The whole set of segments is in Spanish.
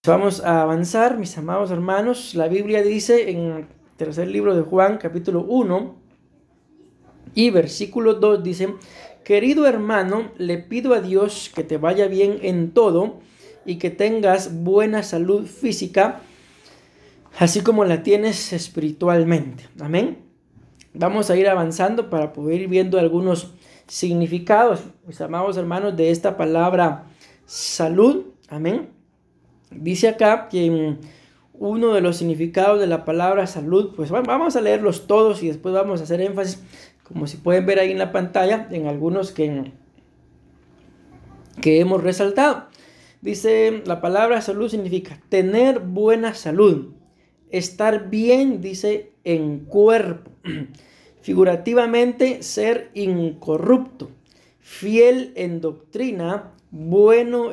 Vamos a avanzar, mis amados hermanos. La Biblia dice en el tercer libro de Juan, capítulo 1 y versículo 2, dice: querido hermano, le pido a Dios que te vaya bien en todo y que tengas buena salud física, así como la tienes espiritualmente. Amén. Vamos a ir avanzando para poder ir viendo algunos significados, mis amados hermanos, de esta palabra salud. Amén. Dice acá que uno de los significados de la palabra salud, pues vamos a leerlos todos y después vamos a hacer énfasis, como si pueden ver ahí en la pantalla, en algunos que hemos resaltado. Dice, la palabra salud significa tener buena salud, estar bien, dice, en cuerpo, figurativamente ser incorrupto, fiel en doctrina, bueno,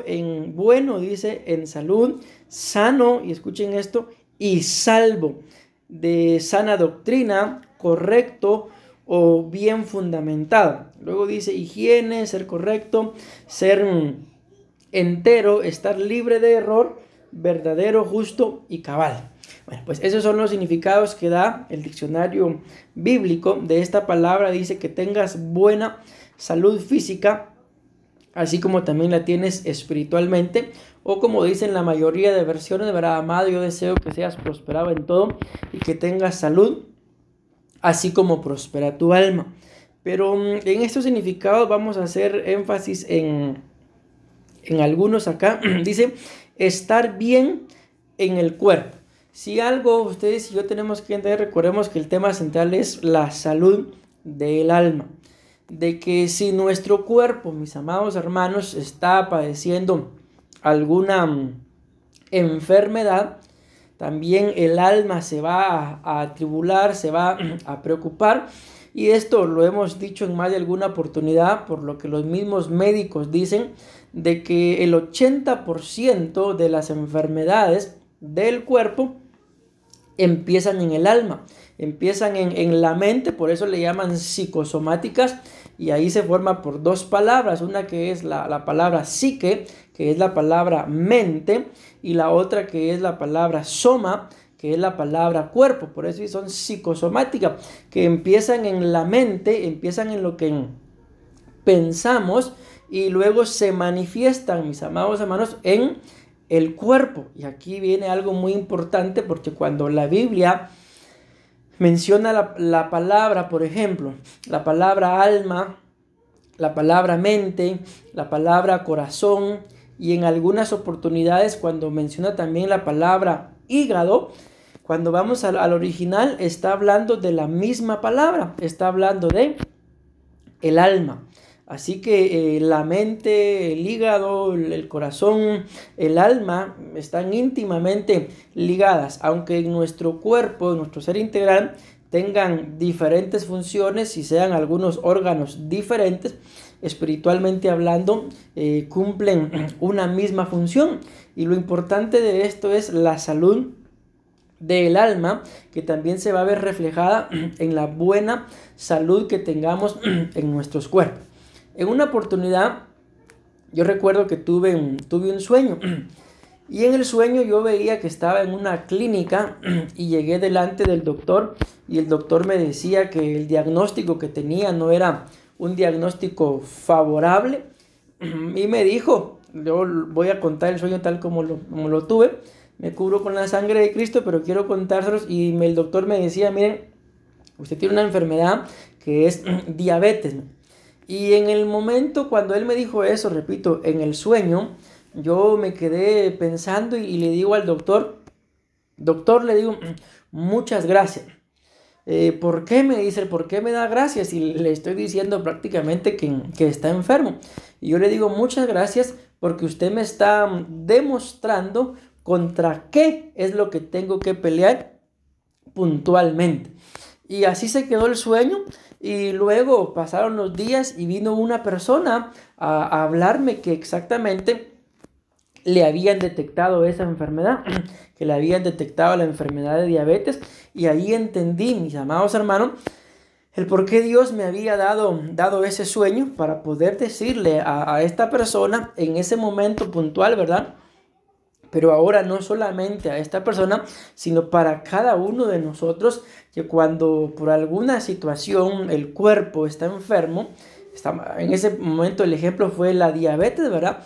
dice, en salud, sano, y escuchen esto, y salvo, de sana doctrina, correcto o bien fundamentado. Luego dice higiene, ser correcto, ser entero, estar libre de error, verdadero, justo y cabal. Bueno, pues esos son los significados que da el diccionario bíblico de esta palabra. Dice que tengas buena salud física, así como también la tienes espiritualmente, o como dicen la mayoría de versiones, ¿verdad? Amado, yo deseo que seas prosperado en todo y que tengas salud, así como prospera tu alma. Pero en estos significados vamos a hacer énfasis en algunos acá. Dice, estar bien en el cuerpo. Si algo ustedes y yo tenemos que entender, recordemos que el tema central es la salud del alma. De que si nuestro cuerpo, mis amados hermanos, está padeciendo alguna enfermedad, también el alma se va a atribular, se va a preocupar. Y esto lo hemos dicho en más de alguna oportunidad, por lo que los mismos médicos dicen de que el 80% de las enfermedades del cuerpo empiezan en el alma, empiezan en la mente, por eso le llaman psicosomáticas, y ahí se forma por dos palabras, una que es la palabra psique, que es la palabra mente, y la otra que es la palabra soma, que es la palabra cuerpo. Por eso son psicosomáticas, que empiezan en la mente, empiezan en lo que pensamos, y luego se manifiestan, mis amados hermanos, en el cuerpo. Y aquí viene algo muy importante, porque cuando la Biblia menciona la palabra, por ejemplo, la palabra alma, la palabra mente, la palabra corazón, y en algunas oportunidades cuando menciona también la palabra hígado, cuando vamos al original está hablando de la misma palabra, está hablando de el alma. Así que la mente, el hígado, el corazón, el alma están íntimamente ligadas, aunque en nuestro cuerpo, en nuestro ser integral, tengan diferentes funciones y sean algunos órganos diferentes, espiritualmente hablando, cumplen una misma función. Y lo importante de esto es la salud del alma, que también se va a ver reflejada en la buena salud que tengamos en nuestros cuerpos. En una oportunidad, yo recuerdo que tuve un sueño, y en el sueño yo veía que estaba en una clínica y llegué delante del doctor, y el doctor me decía que el diagnóstico que tenía no era un diagnóstico favorable, y me dijo, yo voy a contar el sueño tal como lo tuve, me cubro con la sangre de Cristo, pero quiero contárselos. Y el doctor me decía, miren, usted tiene una enfermedad que es diabetes. Y en el momento cuando él me dijo eso, repito, en el sueño, yo me quedé pensando y le digo al doctor, le digo, muchas gracias. ¿Por qué? Me dice, ¿por qué me da gracias? Y le estoy diciendo prácticamente que está enfermo. Y yo le digo, muchas gracias porque usted me está demostrando contra qué es lo que tengo que pelear puntualmente. Y así se quedó el sueño, y luego pasaron los días y vino una persona a hablarme que exactamente le habían detectado esa enfermedad, que le habían detectado la enfermedad de diabetes. Y ahí entendí, mis amados hermanos, el por qué Dios me había dado ese sueño, para poder decirle a esta persona en ese momento puntual, ¿verdad?, Pero ahora no solamente a esta persona, sino para cada uno de nosotros, que cuando por alguna situación el cuerpo está enfermo, en ese momento el ejemplo fue la diabetes, ¿verdad?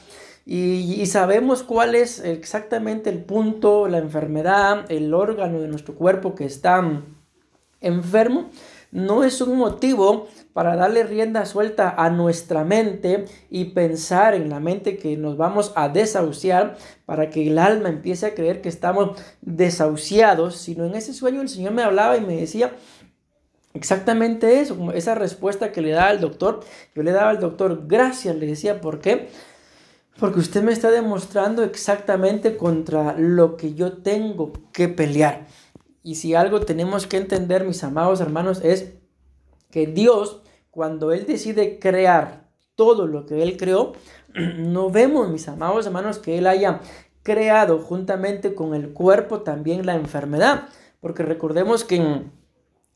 Y sabemos cuál es exactamente el punto, la enfermedad, el órgano de nuestro cuerpo que está enfermo. No es un motivo para darle rienda suelta a nuestra mente y pensar en la mente que nos vamos a desahuciar, para que el alma empiece a creer que estamos desahuciados, sino en ese sueño el Señor me hablaba y me decía exactamente eso, como esa respuesta que le daba al doctor. Yo le daba al doctor gracias, le decía, ¿por qué? Porque usted me está demostrando exactamente contra lo que yo tengo que pelear. Y si algo tenemos que entender, mis amados hermanos, es que Dios, cuando Él decide crear todo lo que Él creó, no vemos, mis amados hermanos, que Él haya creado juntamente con el cuerpo también la enfermedad. Porque recordemos que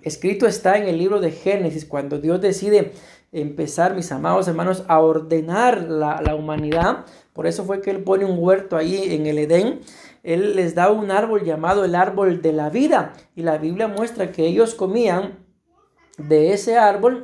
escrito está en el libro de Génesis, cuando Dios decide empezar, mis amados hermanos, a ordenar la humanidad. Por eso fue que Él pone un huerto ahí en el Edén. Él les da un árbol llamado el árbol de la vida. Y la Biblia muestra que ellos comían de ese árbol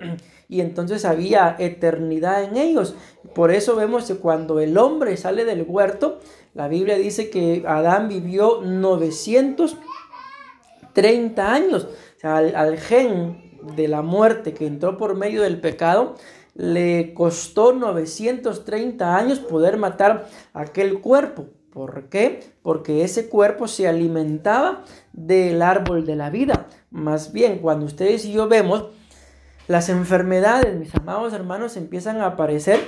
y entonces había eternidad en ellos. Por eso vemos que cuando el hombre sale del huerto, la Biblia dice que Adán vivió 930 años. O sea, al gen de la muerte que entró por medio del pecado, le costó 930 años poder matar aquel cuerpo. ¿Por qué? Porque ese cuerpo se alimentaba del árbol de la vida. Más bien, cuando ustedes y yo vemos, las enfermedades, mis amados hermanos, empiezan a aparecer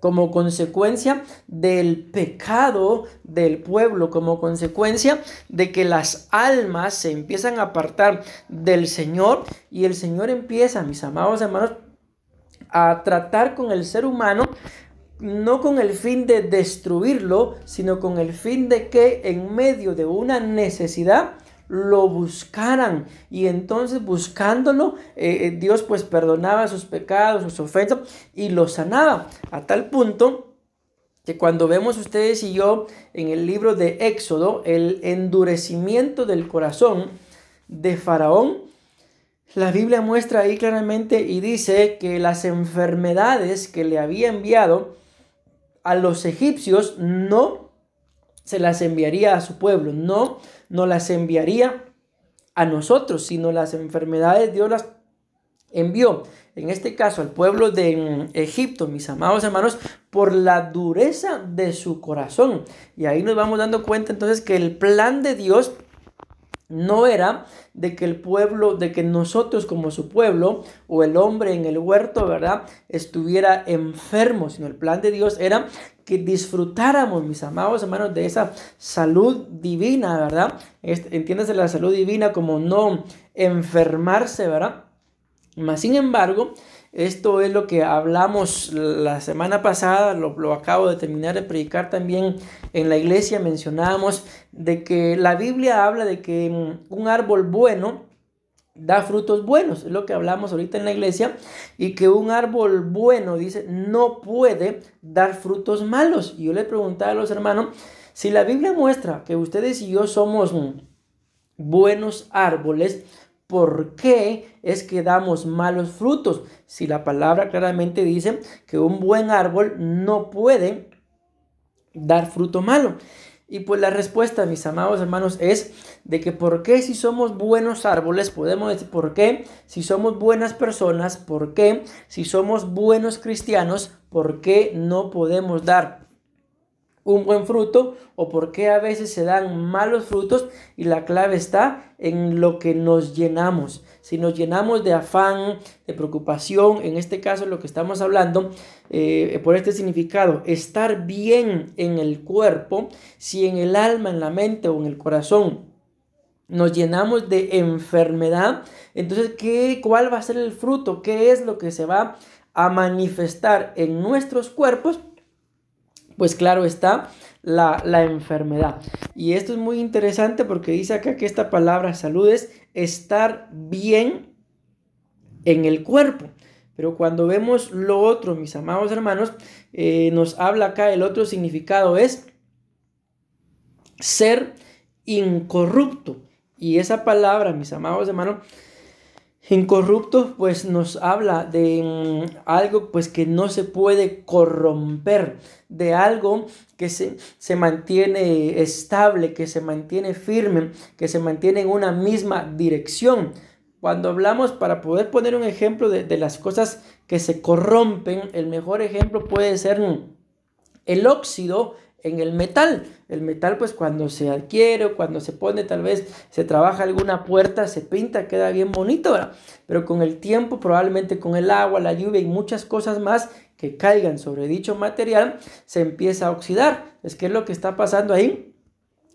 como consecuencia del pecado del pueblo, como consecuencia de que las almas se empiezan a apartar del Señor, y el Señor empieza, mis amados hermanos, a tratar con el ser humano, no con el fin de destruirlo, sino con el fin de que en medio de una necesidad lo buscaran, y entonces buscándolo Dios pues perdonaba sus pecados, sus ofensas, y los sanaba, a tal punto que cuando vemos ustedes y yo en el libro de Éxodo el endurecimiento del corazón de Faraón, la Biblia muestra ahí claramente y dice que las enfermedades que le había enviado a los egipcios no se las enviaría a su pueblo, no las enviaría a nosotros, sino las enfermedades Dios las envió, en este caso al pueblo de Egipto, mis amados hermanos, por la dureza de su corazón. Y ahí nos vamos dando cuenta entonces que el plan de Dios no era de que el pueblo, de que nosotros como su pueblo o el hombre en el huerto, ¿verdad?, estuviera enfermo, sino el plan de Dios era que disfrutáramos, mis amados hermanos, de esa salud divina, ¿verdad? Entiéndase la salud divina como no enfermarse, ¿verdad? Mas, sin embargo, esto es lo que hablamos la semana pasada, lo acabo de terminar de predicar también en la iglesia. Mencionábamos de que la Biblia habla de que un árbol bueno da frutos buenos, es lo que hablamos ahorita en la iglesia, y que un árbol bueno, dice, no puede dar frutos malos. Y yo le preguntaba a los hermanos, si la Biblia muestra que ustedes y yo somos buenos árboles, ¿por qué es que damos malos frutos? Si la palabra claramente dice que un buen árbol no puede dar fruto malo. Y pues la respuesta, mis amados hermanos, es de que ¿por qué si somos buenos árboles? Podemos decir ¿por qué si somos buenas personas? ¿Por qué si somos buenos cristianos? ¿Por qué no podemos dar un buen fruto? ¿O por qué a veces se dan malos frutos? Y la clave está en lo que nos llenamos. Si nos llenamos de afán, de preocupación, en este caso lo que estamos hablando, por este significado, estar bien en el cuerpo, si en el alma, en la mente o en el corazón nos llenamos de enfermedad, entonces ¿cuál va a ser el fruto? ¿Qué es lo que se va a manifestar en nuestros cuerpos? Pues claro está, la enfermedad. Y esto es muy interesante porque dice acá que esta palabra salud es estar bien en el cuerpo. Pero cuando vemos lo otro, mis amados hermanos, nos habla acá, el otro significado es ser incorrupto. Y esa palabra, mis amados hermanos, incorrupto, pues nos habla de algo pues que no se puede corromper, de algo que se mantiene estable, que se mantiene firme, que se mantiene en una misma dirección. Cuando hablamos, para poder poner un ejemplo de las cosas que se corrompen, el mejor ejemplo puede ser el óxido en el metal. El metal, pues cuando se adquiere o cuando se pone, tal vez se trabaja alguna puerta, se pinta, queda bien bonito, ¿verdad? Pero con el tiempo, probablemente con el agua, la lluvia y muchas cosas más que caigan sobre dicho material, se empieza a oxidar. ¿Qué es lo que está pasando ahí?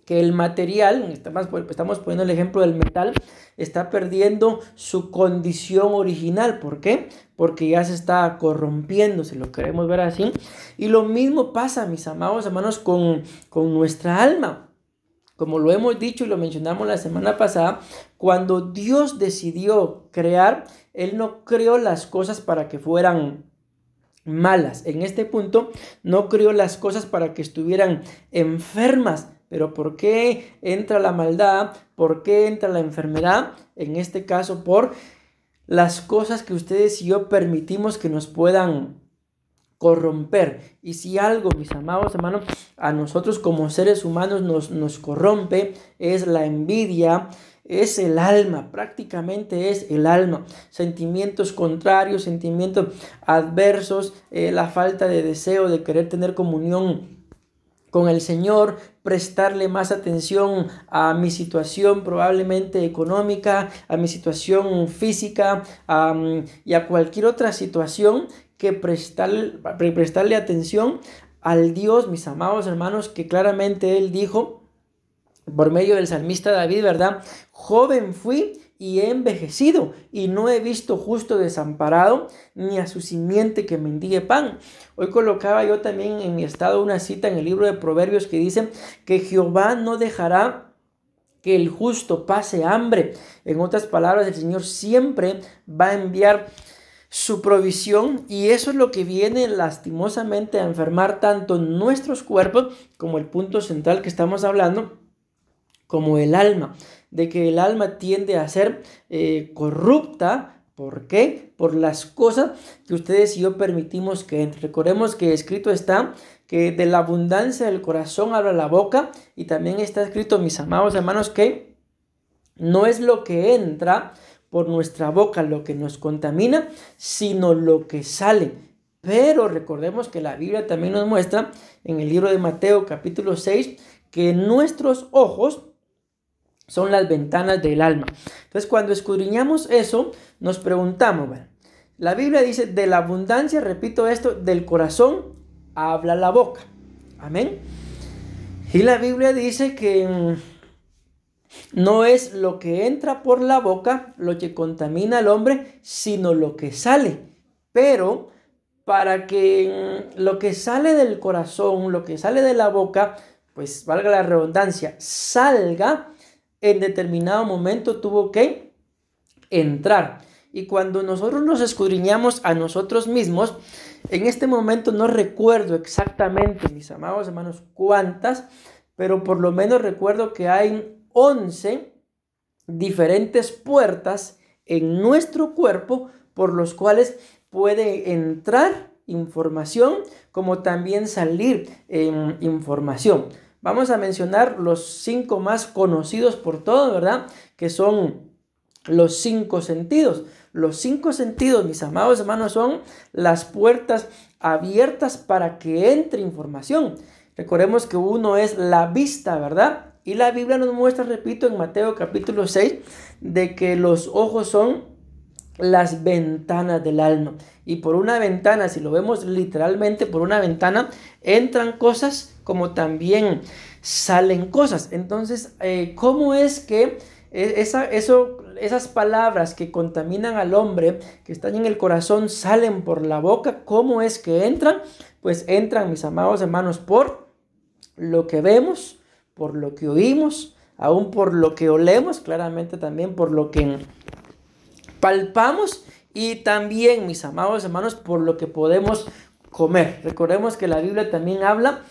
Que el material, estamos poniendo el ejemplo del metal, está perdiendo su condición original. ¿Por qué? Porque ya se está corrompiendo, si lo queremos ver así. Y lo mismo pasa, mis amados hermanos, con nuestra alma. Como lo hemos dicho y lo mencionamos la semana pasada, cuando Dios decidió crear, Él no creó las cosas para que fueran malas. En este punto, no creó las cosas para que estuvieran enfermas. Pero ¿por qué entra la maldad? ¿Por qué entra la enfermedad? En este caso, por las cosas que ustedes y yo permitimos que nos puedan corromper. Y si algo, mis amados hermanos, a nosotros como seres humanos nos corrompe, es la envidia, es el alma, prácticamente es el alma. Sentimientos contrarios, sentimientos adversos, la falta de deseo de querer tener comunión con el Señor, prestarle más atención a mi situación probablemente económica, a mi situación física, y a cualquier otra situación, que prestarle atención al Dios, mis amados hermanos, que claramente Él dijo por medio del salmista David, ¿verdad? Joven fui y he envejecido, y no he visto justo desamparado, ni a su simiente que mendigue pan. Hoy colocaba yo también en mi estado una cita en el libro de Proverbios que dice que Jehová no dejará que el justo pase hambre. En otras palabras, el Señor siempre va a enviar su provisión, y eso es lo que viene lastimosamente a enfermar tanto nuestros cuerpos, como el punto central que estamos hablando, como el alma, de que el alma tiende a ser corrupta. ¿Por qué? Por las cosas que ustedes y yo permitimos que entre. Recordemos que escrito está que de la abundancia del corazón habla la boca, y también está escrito, mis amados hermanos, que no es lo que entra por nuestra boca lo que nos contamina, sino lo que sale. Pero recordemos que la Biblia también nos muestra en el libro de Mateo capítulo 6 que nuestros ojos son las ventanas del alma. Entonces, cuando escudriñamos eso, nos preguntamos, bueno, la Biblia dice, de la abundancia, repito esto, del corazón habla la boca. Amén. Y la Biblia dice que no es lo que entra por la boca lo que contamina al hombre, sino lo que sale. Pero para que lo que sale del corazón, lo que sale de la boca, pues valga la redundancia, salga, en determinado momento tuvo que entrar. Y cuando nosotros nos escudriñamos a nosotros mismos, en este momento no recuerdo exactamente, mis amados hermanos, cuántas, pero por lo menos recuerdo que hay 11 diferentes puertas en nuestro cuerpo por los cuales puede entrar información, como también salir información. Vamos a mencionar los 5 más conocidos por todos, ¿verdad? Que son los 5 sentidos. Los 5 sentidos, mis amados hermanos, son las puertas abiertas para que entre información. Recordemos que uno es la vista, ¿verdad? Y la Biblia nos muestra, repito, en Mateo capítulo 6, de que los ojos son las ventanas del alma. Y por una ventana, si lo vemos literalmente, por una ventana entran cosas como también salen cosas. Entonces, ¿cómo es que esas palabras que contaminan al hombre, que están en el corazón, salen por la boca? ¿Cómo es que entran? Pues entran, mis amados hermanos, por lo que vemos, por lo que oímos, aún por lo que olemos, claramente también por lo que palpamos, y también, mis amados hermanos, por lo que podemos comer. Recordemos que la Biblia también habla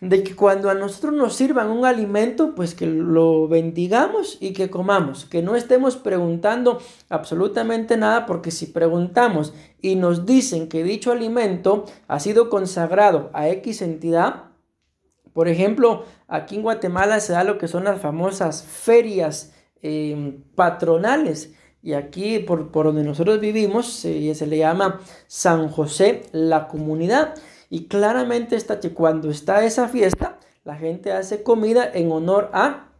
de que cuando a nosotros nos sirvan un alimento, pues que lo bendigamos y que comamos, que no estemos preguntando absolutamente nada, porque si preguntamos y nos dicen que dicho alimento ha sido consagrado a X entidad, por ejemplo, aquí en Guatemala se da lo que son las famosas ferias patronales. Y aquí por donde nosotros vivimos se le llama San José la Comunidad. Y claramente está que cuando está esa fiesta, la gente hace comida en honor a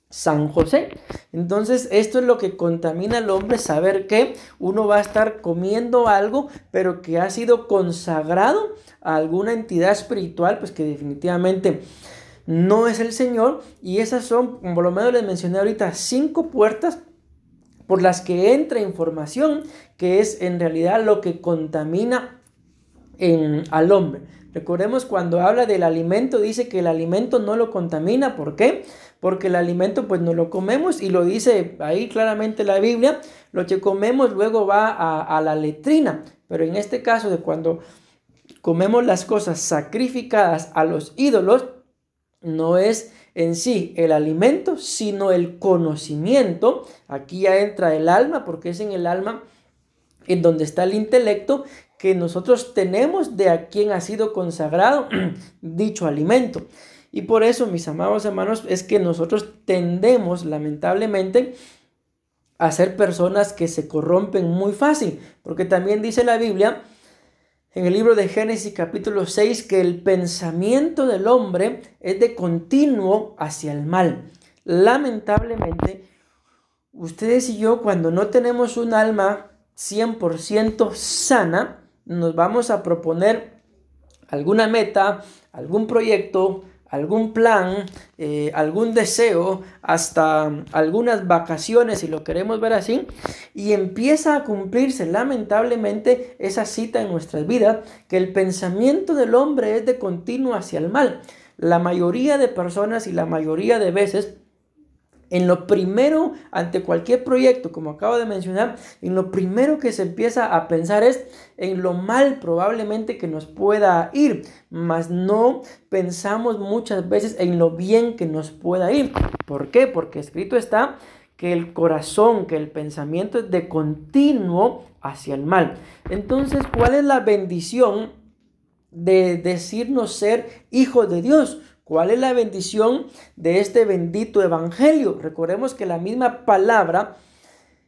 San José. Entonces esto es lo que contamina al hombre, saber que uno va a estar comiendo algo, pero que ha sido consagrado a alguna entidad espiritual, pues que definitivamente no es el Señor. Y esas son, por lo menos les mencioné ahorita, 5 puertas por las que entra información, que es en realidad lo que contamina al hombre. Recordemos, cuando habla del alimento, dice que el alimento no lo contamina. ¿Por qué? Porque el alimento pues no lo comemos, y lo dice ahí claramente la Biblia, lo que comemos luego va a la letrina. Pero en este caso, de cuando comemos las cosas sacrificadas a los ídolos, no es en sí el alimento, sino el conocimiento. Aquí ya entra el alma, porque es en el alma en donde está el intelecto que nosotros tenemos de a quien ha sido consagrado dicho alimento. Y por eso, mis amados hermanos, es que nosotros tendemos lamentablemente a ser personas que se corrompen muy fácil, porque también dice la Biblia en el libro de Génesis capítulo 6 que el pensamiento del hombre es de continuo hacia el mal. Lamentablemente, ustedes y yo, cuando no tenemos un alma 100% sana, nos vamos a proponer alguna meta, algún proyecto, algún plan, algún deseo, hasta algunas vacaciones, si lo queremos ver así, y empieza a cumplirse lamentablemente esa cita en nuestras vidas, que el pensamiento del hombre es de continuo hacia el mal. La mayoría de personas y la mayoría de veces, en lo primero, ante cualquier proyecto, como acabo de mencionar, en lo primero que se empieza a pensar es en lo mal probablemente que nos pueda ir, mas no pensamos muchas veces en lo bien que nos pueda ir. ¿Por qué? Porque escrito está que el corazón, que el pensamiento es de continuo hacia el mal. Entonces, ¿cuál es la bendición de decirnos ser hijos de Dios? ¿Cuál es la bendición de este bendito evangelio? Recordemos que la misma palabra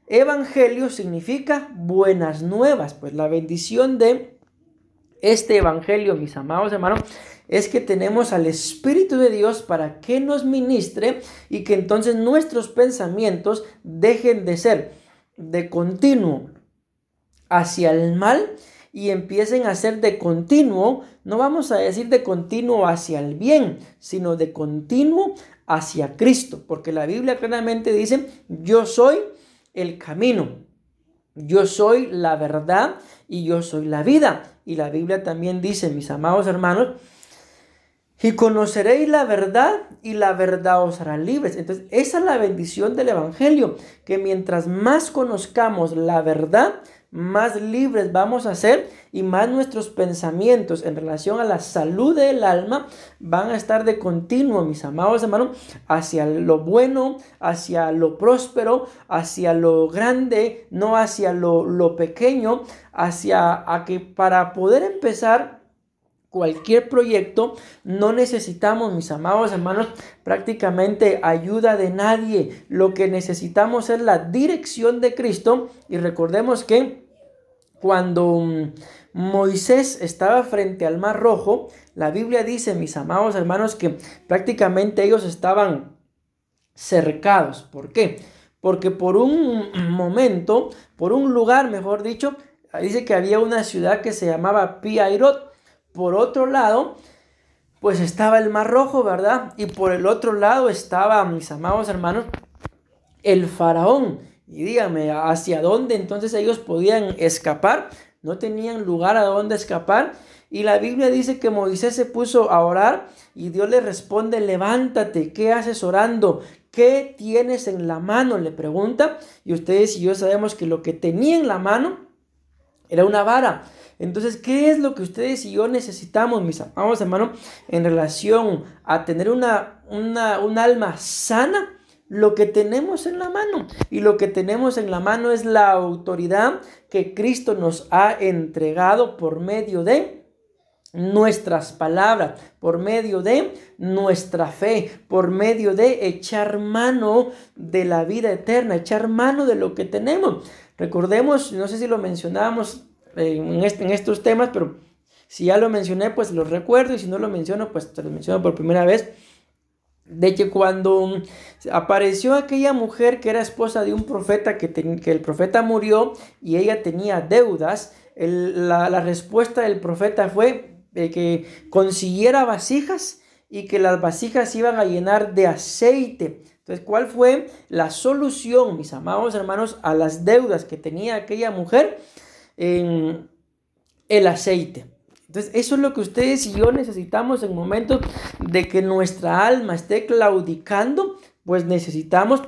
evangelio significa buenas nuevas. Pues la bendición de este evangelio, mis amados hermanos, es que tenemos al Espíritu de Dios para que nos ministre, y que entonces nuestros pensamientos dejen de ser de continuo hacia el mal y empiecen a ser de continuo, no vamos a decir de continuo hacia el bien, sino de continuo hacia Cristo, porque la Biblia claramente dice: yo soy el camino, yo soy la verdad y yo soy la vida. Y la Biblia también dice, mis amados hermanos, y conoceréis la verdad y la verdad os hará libres. Entonces, esa es la bendición del evangelio, que mientras más conozcamos la verdad, más libres vamos a ser, y más nuestros pensamientos en relación a la salud del alma van a estar de continuo, mis amados hermanos, hacia lo bueno, hacia lo próspero, hacia lo grande, no hacia lo pequeño, hacia a que para poder empezar cualquier proyecto no necesitamos, mis amados hermanos, prácticamente ayuda de nadie. Lo que necesitamos es la dirección de Cristo. Y recordemos que cuando Moisés estaba frente al Mar Rojo, la Biblia dice, mis amados hermanos, que prácticamente ellos estaban cercados. ¿Por qué? Porque por un momento, por un lugar, mejor dicho, dice que había una ciudad que se llamaba Pi-Hairot. Por otro lado, pues estaba el Mar Rojo, ¿verdad? Y por el otro lado estaba, mis amados hermanos, el faraón. Y dígame, ¿hacia dónde entonces ellos podían escapar? No tenían lugar a dónde escapar. Y la Biblia dice que Moisés se puso a orar y Dios le responde: levántate, ¿qué haces orando? ¿Qué tienes en la mano?, le pregunta. Y ustedes y yo sabemos que lo que tenía en la mano era una vara. Entonces, ¿qué es lo que ustedes y yo necesitamos, mis amados hermanos, en relación a tener un alma sana? Lo que tenemos en la mano. Y lo que tenemos en la mano es la autoridad que Cristo nos ha entregado por medio de nuestras palabras, por medio de nuestra fe, por medio de echar mano de la vida eterna, echar mano de lo que tenemos. Recordemos, no sé si lo mencionábamos en estos temas, pero si ya lo mencioné, pues lo recuerdo, y si no lo menciono, pues te lo menciono por primera vez, de que cuando apareció aquella mujer que era esposa de un profeta, que el profeta murió y ella tenía deudas, la respuesta del profeta fue que consiguiera vasijas y que las vasijas iban a llenar de aceite. Entonces, ¿cuál fue la solución, mis amados hermanos, a las deudas que tenía aquella mujer? El aceite. Entonces, eso es lo que ustedes y yo necesitamos en momentos de que nuestra alma esté claudicando, pues necesitamos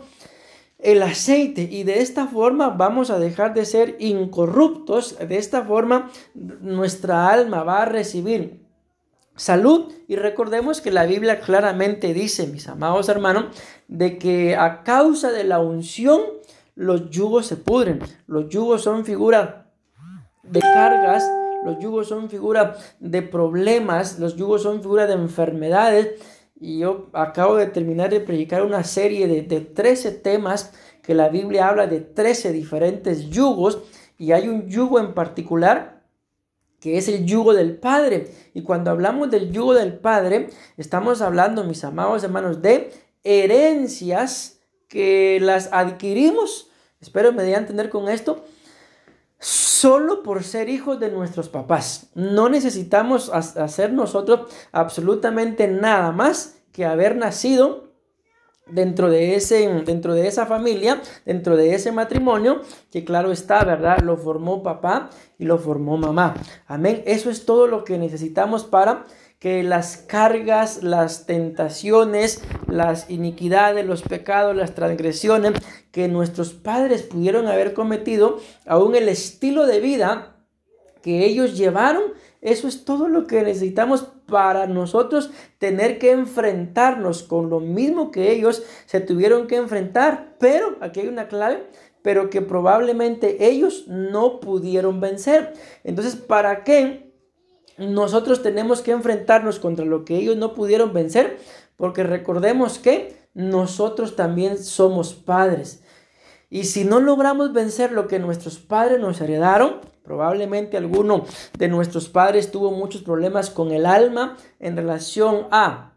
el aceite, y de esta forma vamos a dejar de ser incorruptos. De esta forma nuestra alma va a recibir salud. Y recordemos que la Biblia claramente dice, mis amados hermanos, de que a causa de la unción los yugos se pudren. Los yugos son figura de cargas, los yugos son figura de problemas, los yugos son figura de enfermedades. Y yo acabo de terminar de predicar una serie de 13 temas que la Biblia habla de 13 diferentes yugos, y hay un yugo en particular que es el yugo del Padre. Y cuando hablamos del yugo del Padre, estamos hablando, mis amados hermanos, de herencias que las adquirimos, espero me dejan entender con esto, solo por ser hijos de nuestros papás. No necesitamos hacer nosotros absolutamente nada más que haber nacido dentro de esa familia, dentro de ese matrimonio, que claro está, ¿verdad? Lo formó papá y lo formó mamá. Amén. Eso es todo lo que necesitamos para que las cargas, las tentaciones, las iniquidades, los pecados, las transgresiones que nuestros padres pudieron haber cometido, aún el estilo de vida que ellos llevaron, eso es todo lo que necesitamos para nosotros tener que enfrentarnos con lo mismo que ellos se tuvieron que enfrentar. Pero aquí hay una clave, pero que probablemente ellos no pudieron vencer. Entonces, ¿para qué nosotros tenemos que enfrentarnos contra lo que ellos no pudieron vencer? Porque recordemos que nosotros también somos padres. Y si no logramos vencer lo que nuestros padres nos heredaron, probablemente alguno de nuestros padres tuvo muchos problemas con el alma en relación a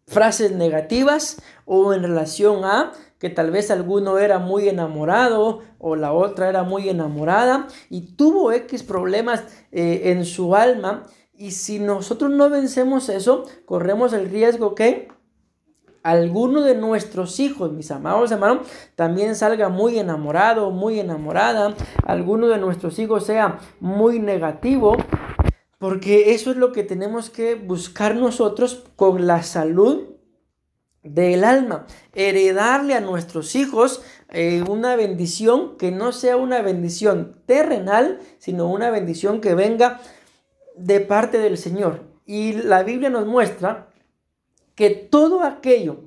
frases negativas, o en relación a que tal vez alguno era muy enamorado o la otra era muy enamorada y tuvo X problemas en su alma. Y si nosotros no vencemos eso, corremos el riesgo que alguno de nuestros hijos, mis amados hermanos, también salga muy enamorado, muy enamorada. Alguno de nuestros hijos sea muy negativo, porque eso es lo que tenemos que buscar nosotros con la salud del alma. Heredarle a nuestros hijos una bendición que no sea una bendición terrenal, sino una bendición que venga de parte del Señor. Y la Biblia nos muestra que todo aquello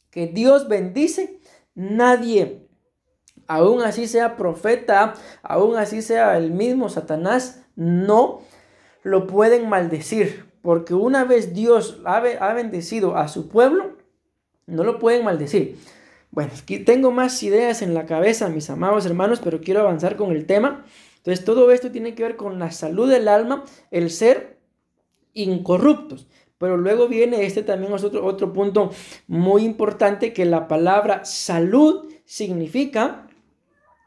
que Dios bendice, nadie, aún así sea profeta, aún así sea el mismo Satanás, no lo pueden maldecir. Porque una vez Dios ha bendecido a su pueblo, no lo pueden maldecir. Bueno, aquí tengo más ideas en la cabeza, mis amados hermanos, pero quiero avanzar con el tema. Entonces, todo esto tiene que ver con la salud del alma, el ser incorruptos. Pero luego viene también es otro punto muy importante, que la palabra salud significa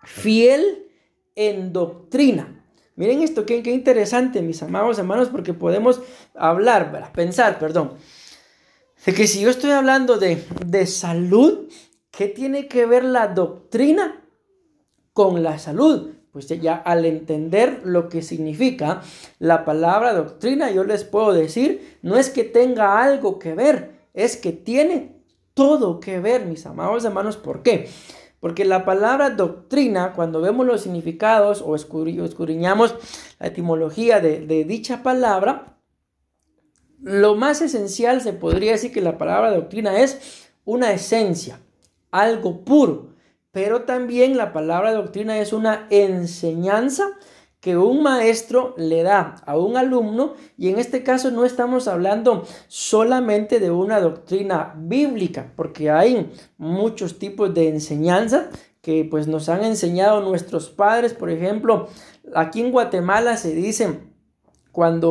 fiel en doctrina. Miren esto, qué interesante, mis amados hermanos, porque podemos pensar, de que si yo estoy hablando de salud, ¿qué tiene que ver la doctrina con la salud? Pues ya al entender lo que significa la palabra doctrina, yo les puedo decir, no es que tenga algo que ver, es que tiene todo que ver, mis amados hermanos. ¿Por qué? Porque la palabra doctrina, cuando vemos los significados o escudriñamos la etimología de dicha palabra, lo más esencial se podría decir que la palabra doctrina es una esencia, algo puro. Pero también la palabra doctrina es una enseñanza que un maestro le da a un alumno, y en este caso no estamos hablando solamente de una doctrina bíblica, porque hay muchos tipos de enseñanza que pues nos han enseñado nuestros padres. Por ejemplo, aquí en Guatemala se dice, cuando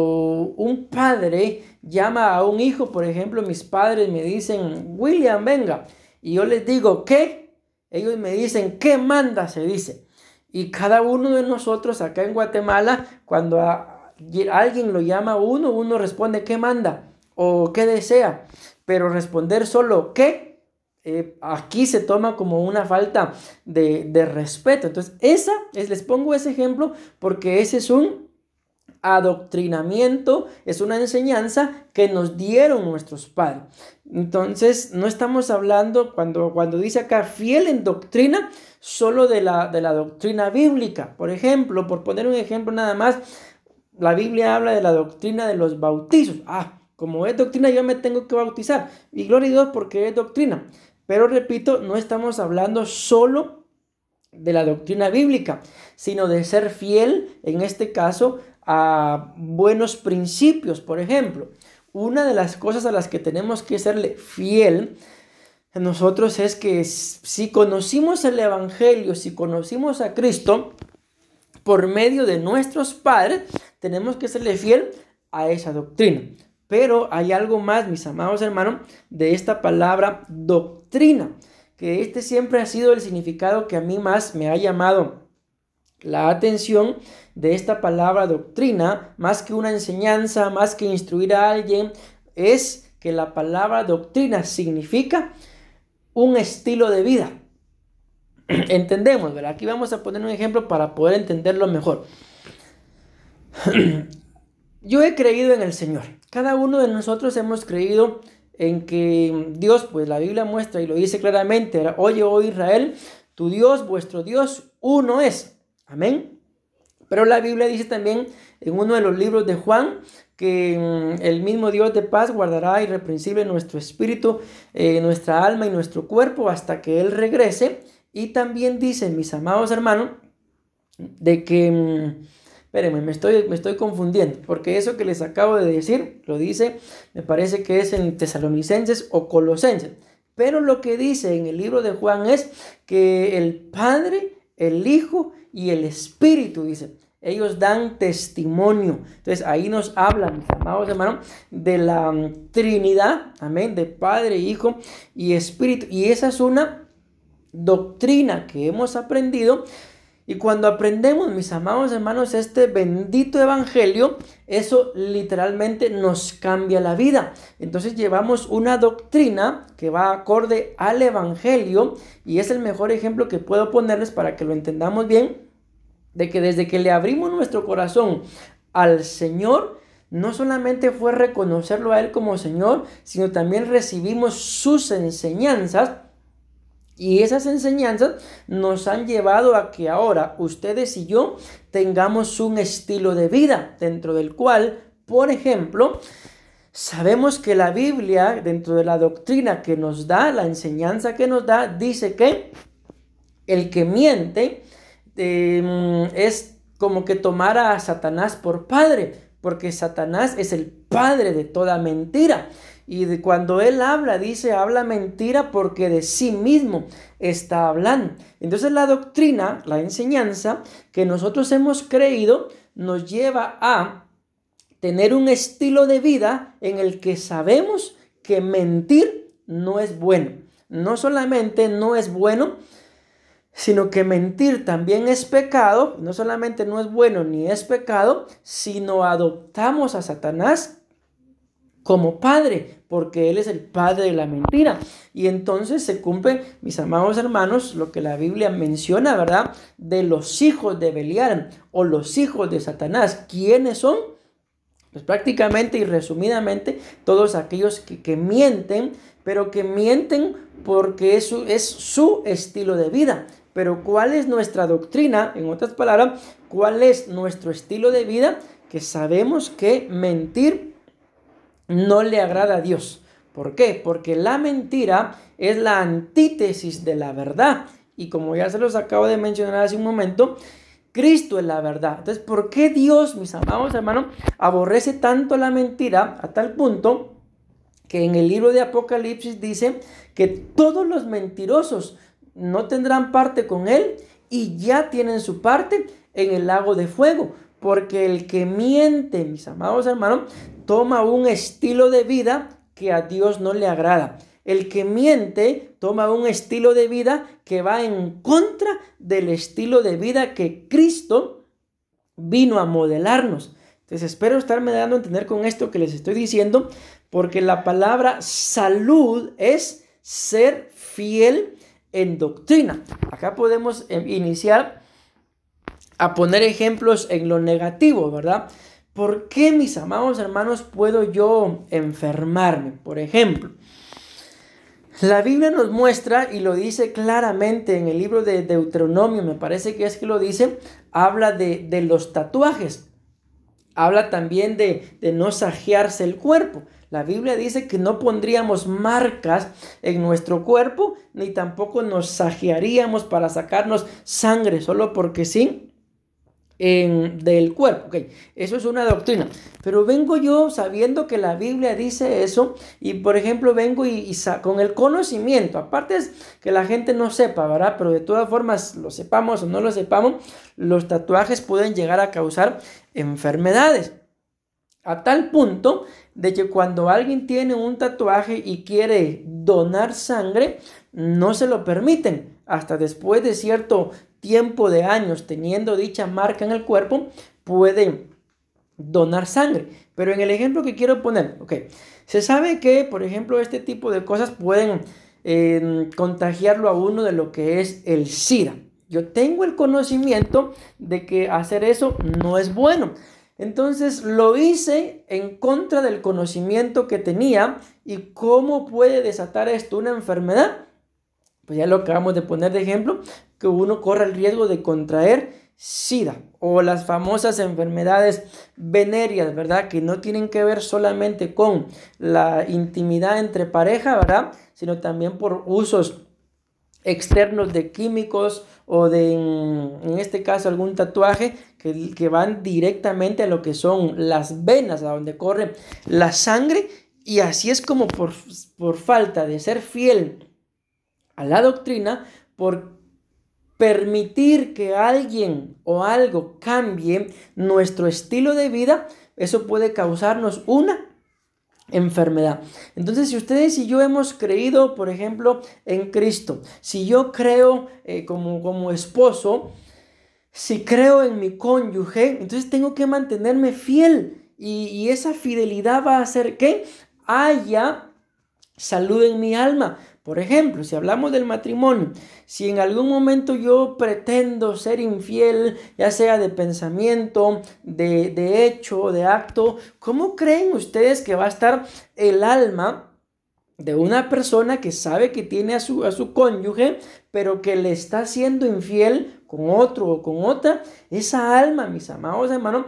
un padre llama a un hijo, por ejemplo, mis padres me dicen, William, venga, y yo les digo, ¿qué? Ellos me dicen, ¿qué manda? Se dice. Y cada uno de nosotros acá en Guatemala, cuando alguien lo llama a uno responde, ¿qué manda? O ¿qué desea? Pero responder solo, ¿qué? Aquí se toma como una falta de respeto. Entonces, les pongo ese ejemplo porque ese es un adoctrinamiento, es una enseñanza que nos dieron nuestros padres. Entonces no estamos hablando, cuando dice acá fiel en doctrina, solo de la doctrina bíblica. Por ejemplo, por poner un ejemplo nada más, la Biblia habla de la doctrina de los bautizos. Como es doctrina, yo me tengo que bautizar, y gloria a Dios porque es doctrina. Pero repito, no estamos hablando solo de la doctrina bíblica, sino de ser fiel, en este caso, a buenos principios. Por ejemplo, una de las cosas a las que tenemos que serle fiel a nosotros es que si conocimos el Evangelio, si conocimos a Cristo por medio de nuestros padres, tenemos que serle fiel a esa doctrina. Pero hay algo más, mis amados hermanos, de esta palabra doctrina, que este siempre ha sido el significado que a mí más me ha llamado la atención de esta palabra doctrina. Más que una enseñanza, más que instruir a alguien, es que la palabra doctrina significa un estilo de vida. Entendemos, ¿verdad? Aquí vamos a poner un ejemplo para poder entenderlo mejor. Yo he creído en el Señor. Cada uno de nosotros hemos creído en que Dios, pues la Biblia muestra y lo dice claramente, oye, oh Israel, tu Dios, vuestro Dios, uno es. Amén. Pero la Biblia dice también en uno de los libros de Juan que el mismo Dios de paz guardará irreprensible nuestro espíritu, nuestra alma y nuestro cuerpo hasta que Él regrese. Y también dice, mis amados hermanos, de que, espérenme, me estoy confundiendo, porque eso que les acabo de decir, lo dice, me parece que es en Tesalonicenses o Colosenses. Pero lo que dice en el libro de Juan es que el Padre, el Hijo y el Espíritu, dice, ellos dan testimonio. Entonces ahí nos hablan, mis amados hermanos, de la Trinidad, amén, de Padre, Hijo y Espíritu. Y esa es una doctrina que hemos aprendido. Y cuando aprendemos, mis amados hermanos, este bendito evangelio, eso literalmente nos cambia la vida. Entonces llevamos una doctrina que va acorde al evangelio, y es el mejor ejemplo que puedo ponerles para que lo entendamos bien, de que desde que le abrimos nuestro corazón al Señor, no solamente fue reconocerlo a Él como Señor, sino también recibimos sus enseñanzas. Y esas enseñanzas nos han llevado a que ahora ustedes y yo tengamos un estilo de vida dentro del cual, por ejemplo, sabemos que la Biblia, dentro de la doctrina que nos da, la enseñanza que nos da, dice que el que miente es como que tomara a Satanás por padre, porque Satanás es el padre de toda mentira. Y cuando él habla, dice, habla mentira porque de sí mismo está hablando. Entonces la doctrina, la enseñanza que nosotros hemos creído, nos lleva a tener un estilo de vida en el que sabemos que mentir no es bueno. No solamente no es bueno, sino que mentir también es pecado. No solamente no es bueno ni es pecado, sino adoptamos a Satanás como padre, porque él es el padre de la mentira. Y entonces se cumple, mis amados hermanos, lo que la Biblia menciona, ¿verdad? De los hijos de Belial o los hijos de Satanás. ¿Quiénes son? Pues prácticamente y resumidamente todos aquellos que mienten, pero que mienten porque eso es su estilo de vida. Pero ¿cuál es nuestra doctrina? En otras palabras, ¿cuál es nuestro estilo de vida? Que sabemos que mentir no le agrada a Dios. ¿Por qué? Porque la mentira es la antítesis de la verdad. Y como ya se los acabo de mencionar hace un momento, Cristo es la verdad. Entonces, ¿por qué Dios, mis amados hermanos, aborrece tanto la mentira a tal punto que en el libro de Apocalipsis dice que todos los mentirosos no tendrán parte con él y ya tienen su parte en el lago de fuego? Porque el que miente, mis amados hermanos, toma un estilo de vida que a Dios no le agrada. El que miente toma un estilo de vida que va en contra del estilo de vida que Cristo vino a modelarnos. Entonces espero estarme dando a entender con esto que les estoy diciendo, porque la palabra salud es ser fiel en doctrina. Acá podemos iniciar a poner ejemplos en lo negativo, ¿verdad? ¿Por qué, mis amados hermanos, puedo yo enfermarme? Por ejemplo, la Biblia nos muestra y lo dice claramente en el libro de Deuteronomio, me parece que es que lo dice, habla de los tatuajes, habla también de no sajearse el cuerpo. La Biblia dice que no pondríamos marcas en nuestro cuerpo, ni tampoco nos sajearíamos para sacarnos sangre solo porque sí del cuerpo. Okay. Eso es una doctrina, pero vengo yo sabiendo que la Biblia dice eso y por ejemplo vengo y con el conocimiento, aparte es que la gente no sepa, ¿verdad? Pero de todas formas, lo sepamos o no lo sepamos, los tatuajes pueden llegar a causar enfermedades a tal punto de que cuando alguien tiene un tatuaje y quiere donar sangre, no se lo permiten hasta después de cierto tiempo de años teniendo dicha marca en el cuerpo, puede donar sangre. Pero en el ejemplo que quiero poner, se sabe que, por ejemplo, este tipo de cosas pueden contagiarlo a uno de lo que es el SIDA. Yo tengo el conocimiento de que hacer eso no es bueno. Entonces lo hice en contra del conocimiento que tenía. ¿Y cómo puede desatar esto una enfermedad? Pues ya lo acabamos de poner de ejemplo, que uno corre el riesgo de contraer SIDA o las famosas enfermedades venéreas, ¿verdad? Que no tienen que ver solamente con la intimidad entre pareja, ¿verdad? Sino también por usos externos de químicos o de, en este caso, algún tatuaje que van directamente a lo que son las venas, a donde corre la sangre. Y así es como por falta de ser fiel a la doctrina, por permitir que alguien o algo cambie nuestro estilo de vida, eso puede causarnos una enfermedad. Entonces, si ustedes y yo hemos creído, por ejemplo, en Cristo, si yo creo como esposo, si creo en mi cónyuge, entonces tengo que mantenerme fiel y esa fidelidad va a hacer que haya salud en mi alma. Por ejemplo, si hablamos del matrimonio, si en algún momento yo pretendo ser infiel, ya sea de pensamiento, de hecho, de acto, ¿cómo creen ustedes que va a estar el alma de una persona que sabe que tiene a su cónyuge, pero que le está siendo infiel con otro o con otra? Esa alma, mis amados hermanos,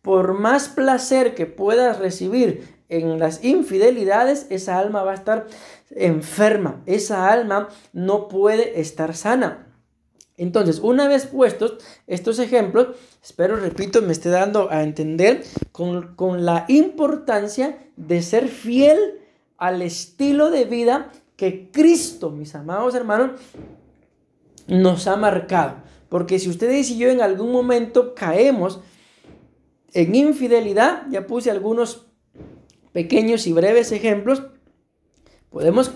por más placer que puedas recibir en las infidelidades, esa alma va a estar enferma, esa alma no puede estar sana. Entonces, una vez puestos estos ejemplos, espero, repito, me esté dando a entender con la importancia de ser fiel al estilo de vida que Cristo, mis amados hermanos, nos ha marcado. Porque si ustedes y yo en algún momento caemos en infidelidad, ya puse algunos pequeños y breves ejemplos, podemos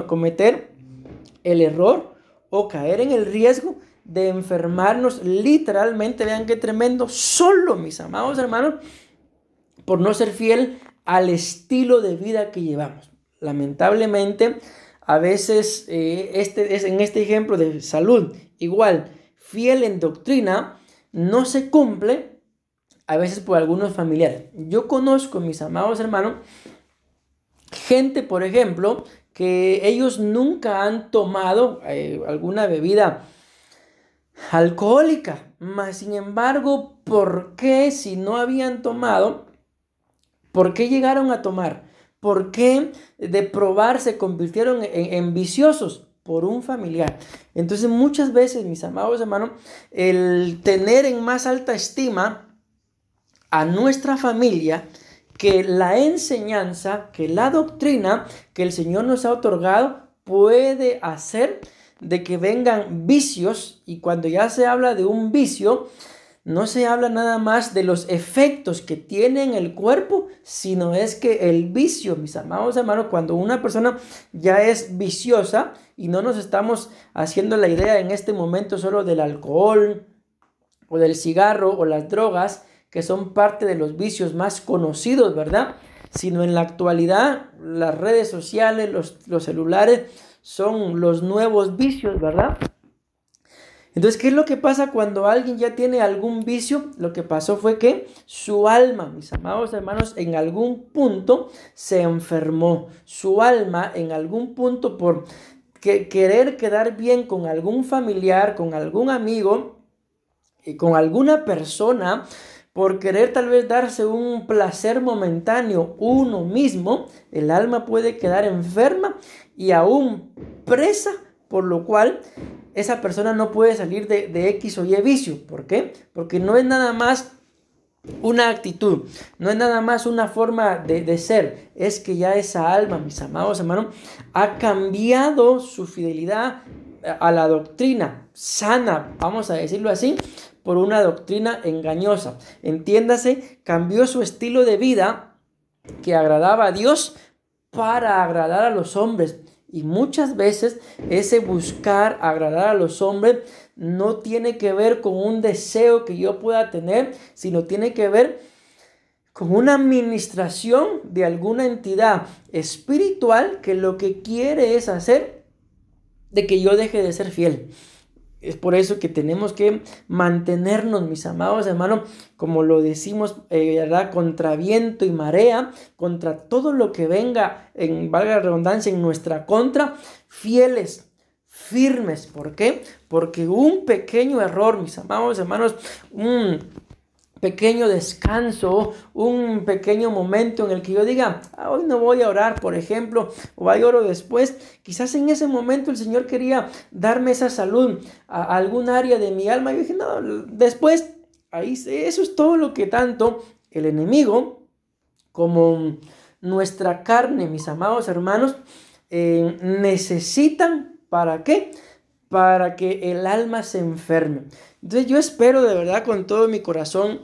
cometer el error o caer en el riesgo de enfermarnos literalmente, vean qué tremendo, solo, mis amados hermanos, por no ser fiel al estilo de vida que llevamos. Lamentablemente, a veces en este ejemplo de salud, igual, fiel en doctrina, no se cumple a veces por algunos familiares. Yo conozco, mis amados hermanos, gente, por ejemplo, que ellos nunca han tomado alguna bebida alcohólica. Mas, sin embargo, ¿por qué si no habían tomado? ¿Por qué llegaron a tomar? ¿Por qué de probar se convirtieron en viciosos? Por un familiar. Entonces, muchas veces, mis amados hermanos, el tener en más alta estima a nuestra familia que la enseñanza, que la doctrina que el Señor nos ha otorgado puede hacer de que vengan vicios. Y cuando ya se habla de un vicio, no se habla nada más de los efectos que tiene en el cuerpo, sino es que el vicio, mis amados hermanos, cuando una persona ya es viciosa, y no nos estamos haciendo la idea en este momento solo del alcohol o del cigarro o las drogas, que son parte de los vicios más conocidos, ¿verdad? Sino en la actualidad las redes sociales, los celulares son los nuevos vicios, ¿verdad? Entonces, ¿qué es lo que pasa cuando alguien ya tiene algún vicio? Lo que pasó fue que su alma, mis amados hermanos, en algún punto se enfermó. Su alma en algún punto por querer quedar bien con algún familiar, con algún amigo, con alguna persona, por querer tal vez darse un placer momentáneo uno mismo, el alma puede quedar enferma y aún presa, por lo cual esa persona no puede salir de X o Y vicio. ¿Por qué? Porque no es nada más una actitud, no es nada más una forma de ser, es que ya esa alma, mis amados hermanos, ha cambiado su fidelidad a la doctrina sana, vamos a decirlo así, por una doctrina engañosa. Entiéndase, cambió su estilo de vida que agradaba a Dios para agradar a los hombres. Y muchas veces ese buscar agradar a los hombres no tiene que ver con un deseo que yo pueda tener, sino tiene que ver con una administración de alguna entidad espiritual que lo que quiere es hacer de que yo deje de ser fiel. Es por eso que tenemos que mantenernos, mis amados hermanos, como lo decimos, ¿verdad? Contra viento y marea, contra todo lo que venga, valga la redundancia, en nuestra contra, fieles, firmes. ¿Por qué? Porque un pequeño error, mis amados hermanos, un pequeño descanso, un pequeño momento en el que yo diga, hoy no voy a orar, por ejemplo, o ahí oro después, quizás en ese momento el Señor quería darme esa salud a algún área de mi alma. Yo dije, no, después, ahí eso es todo lo que tanto el enemigo como nuestra carne, mis amados hermanos, necesitan. ¿Para qué? Para que el alma se enferme. Entonces yo espero de verdad con todo mi corazón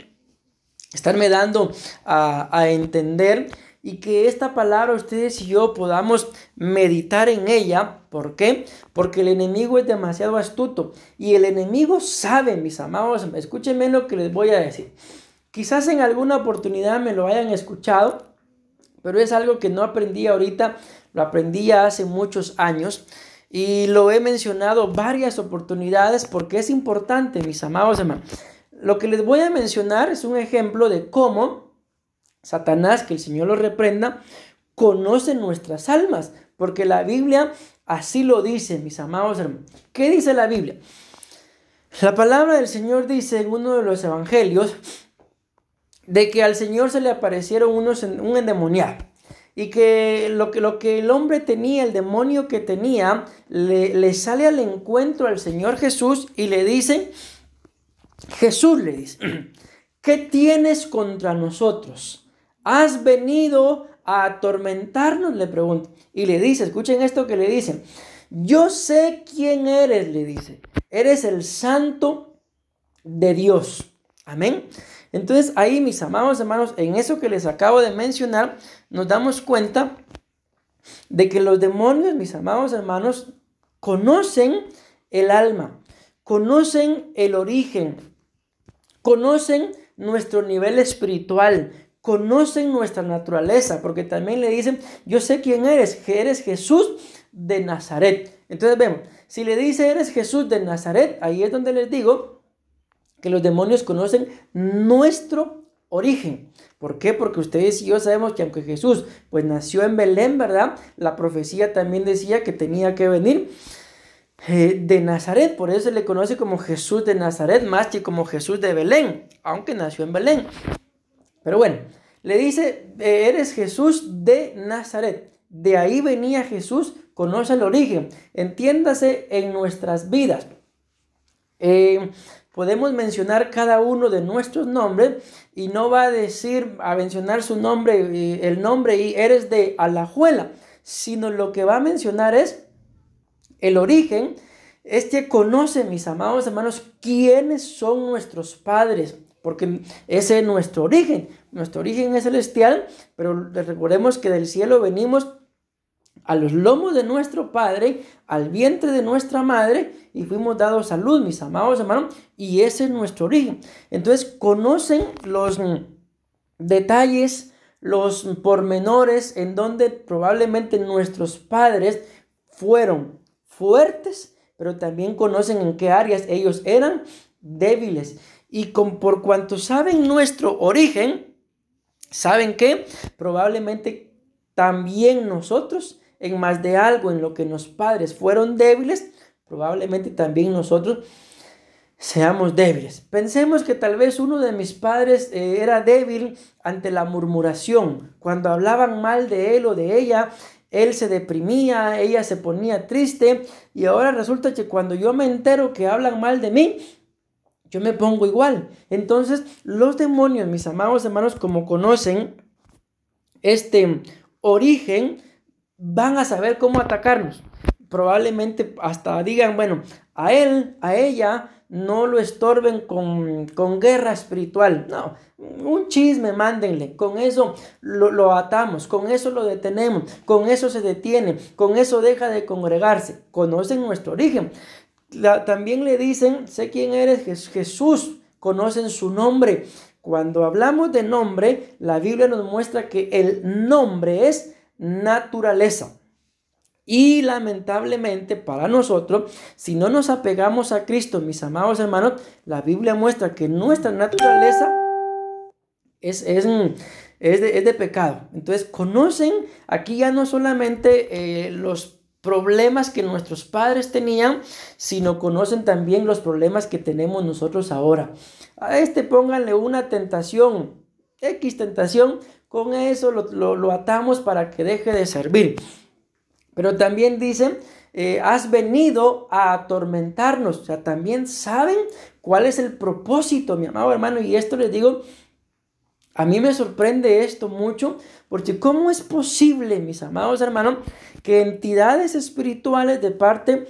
estarme dando a entender y que esta palabra ustedes y yo podamos meditar en ella. ¿Por qué? Porque el enemigo es demasiado astuto y el enemigo sabe, mis amados, escúchenme lo que les voy a decir. Quizás en alguna oportunidad me lo hayan escuchado, pero es algo que no aprendí ahorita, lo aprendí ya hace muchos años. Y lo he mencionado varias oportunidades porque es importante, mis amados hermanos. Lo que les voy a mencionar es un ejemplo de cómo Satanás, que el Señor lo reprenda, conoce nuestras almas. Porque la Biblia así lo dice, mis amados hermanos. ¿Qué dice la Biblia? La palabra del Señor dice en uno de los evangelios de que al Señor se le aparecieron un endemoniado. Y que lo que el hombre tenía, el demonio que tenía, le sale al encuentro al Señor Jesús y le dice, Jesús le dice, ¿qué tienes contra nosotros? ¿Has venido a atormentarnos? Le pregunta. Y le dice, escuchen esto que le dice, yo sé quién eres, le dice, eres el Santo de Dios. Amén. Entonces ahí, mis amados hermanos, en eso que les acabo de mencionar, nos damos cuenta de que los demonios, mis amados hermanos, conocen el alma, conocen el origen, conocen nuestro nivel espiritual, conocen nuestra naturaleza, porque también le dicen, yo sé quién eres, que eres Jesús de Nazaret. Entonces vemos, si le dice eres Jesús de Nazaret, ahí es donde les digo que los demonios conocen nuestro origen. ¿Por qué? Porque ustedes y yo sabemos que aunque Jesús pues nació en Belén, ¿verdad? La profecía también decía que tenía que venir de Nazaret. Por eso se le conoce como Jesús de Nazaret más que como Jesús de Belén, aunque nació en Belén. Pero bueno, le dice, eres Jesús de Nazaret. De ahí venía Jesús, conoce el origen. Entiéndase en nuestras vidas. Podemos mencionar cada uno de nuestros nombres y no va a mencionar su nombre, el nombre y eres de Alajuela, sino lo que va a mencionar es el origen. Es que conoce, mis amados hermanos, quiénes son nuestros padres, porque ese es nuestro origen. Nuestro origen es celestial, pero recordemos que del cielo venimos a los lomos de nuestro Padre, al vientre de nuestra madre, y fuimos dados a luz, mis amados hermanos, y ese es nuestro origen. Entonces conocen los detalles, los pormenores en donde probablemente nuestros padres fueron fuertes, pero también conocen en qué áreas ellos eran débiles. Y por cuanto saben nuestro origen, saben que probablemente también nosotros, en más de algo en lo que los padres fueron débiles, probablemente también nosotros seamos débiles. Pensemos que tal vez uno de mis padres era débil ante la murmuración. Cuando hablaban mal de él o de ella, él se deprimía, ella se ponía triste, y ahora resulta que cuando yo me entero que hablan mal de mí, yo me pongo igual. Entonces los demonios, mis amados hermanos, como conocen este origen, van a saber cómo atacarnos. Probablemente hasta digan, bueno, a él, a ella, no lo estorben con guerra espiritual. No, un chisme, mándenle. Con eso lo atamos, con eso lo detenemos, con eso se detiene, con eso deja de congregarse. Conocen nuestro origen. También le dicen, sé quién eres, Jesús. Conocen su nombre. Cuando hablamos de nombre, la Biblia nos muestra que el nombre es naturaleza. Y lamentablemente para nosotros, si no nos apegamos a Cristo, mis amados hermanos, la Biblia muestra que nuestra naturaleza es de pecado. Entonces conocen aquí ya no solamente los problemas que nuestros padres tenían, sino conocen también los problemas que tenemos nosotros ahora. A pónganle una tentación, X tentación, con eso lo atamos para que deje de servir. Pero también dicen, has venido a atormentarnos. O sea, también saben cuál es el propósito, mi amado hermano. Y esto les digo, a mí me sorprende esto mucho, porque ¿cómo es posible, mis amados hermanos, que entidades espirituales de parte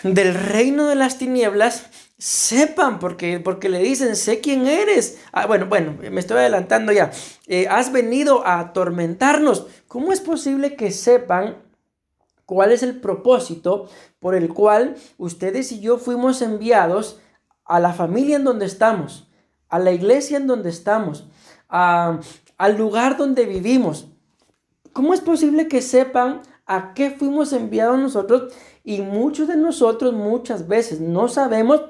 del reino de las tinieblas sepan, porque le dicen, sé quién eres? Bueno, me estoy adelantando ya. Has venido a atormentarnos. ¿Cómo es posible que sepan cuál es el propósito por el cual ustedes y yo fuimos enviados a la familia en donde estamos, a la iglesia en donde estamos, al lugar donde vivimos? ¿Cómo es posible que sepan a qué fuimos enviados nosotros? Y muchos de nosotros muchas veces no sabemos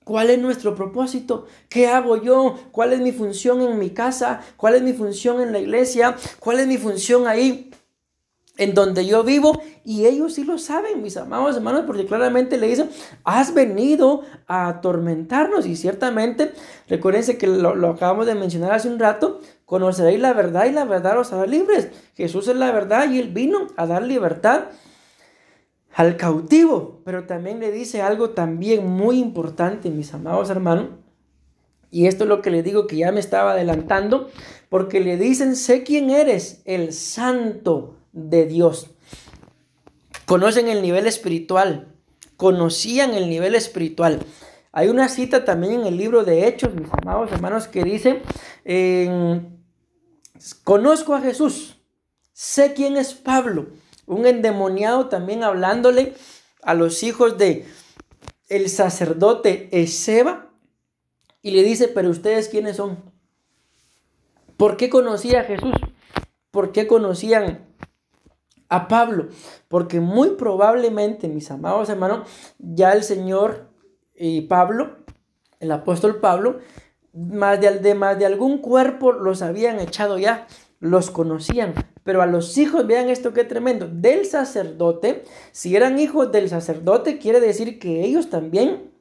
cuál es nuestro propósito. ¿Qué hago yo? ¿Cuál es mi función en mi casa? ¿Cuál es mi función en la iglesia? ¿Cuál es mi función ahí en donde yo vivo? Y ellos sí lo saben, mis amados hermanos, porque claramente le dicen, has venido a atormentarnos. Y ciertamente, recuérdense que lo acabamos de mencionar hace un rato, conoceréis la verdad y la verdad os hará libres. Jesús es la verdad y él vino a dar libertad al cautivo. Pero también le dice algo también muy importante, mis amados hermanos, y esto es lo que les digo, que ya me estaba adelantando, porque le dicen, sé quién eres, el Santo de Dios. Conocen el nivel espiritual, conocían el nivel espiritual. Hay una cita también en el libro de Hechos, mis amados hermanos, que dice, conozco a Jesús, sé quién es Pablo, un endemoniado también hablándole a los hijos de el sacerdote Esceva, y le dice, pero ustedes quiénes son. ¿Por qué conocía a Jesús? ¿Por qué conocían a Pablo? Porque muy probablemente, mis amados hermanos, ya el Señor y Pablo, el apóstol Pablo, más de algún cuerpo los habían echado ya, los conocían. Pero a los hijos, vean esto qué tremendo, del sacerdote, si eran hijos del sacerdote, quiere decir que ellos también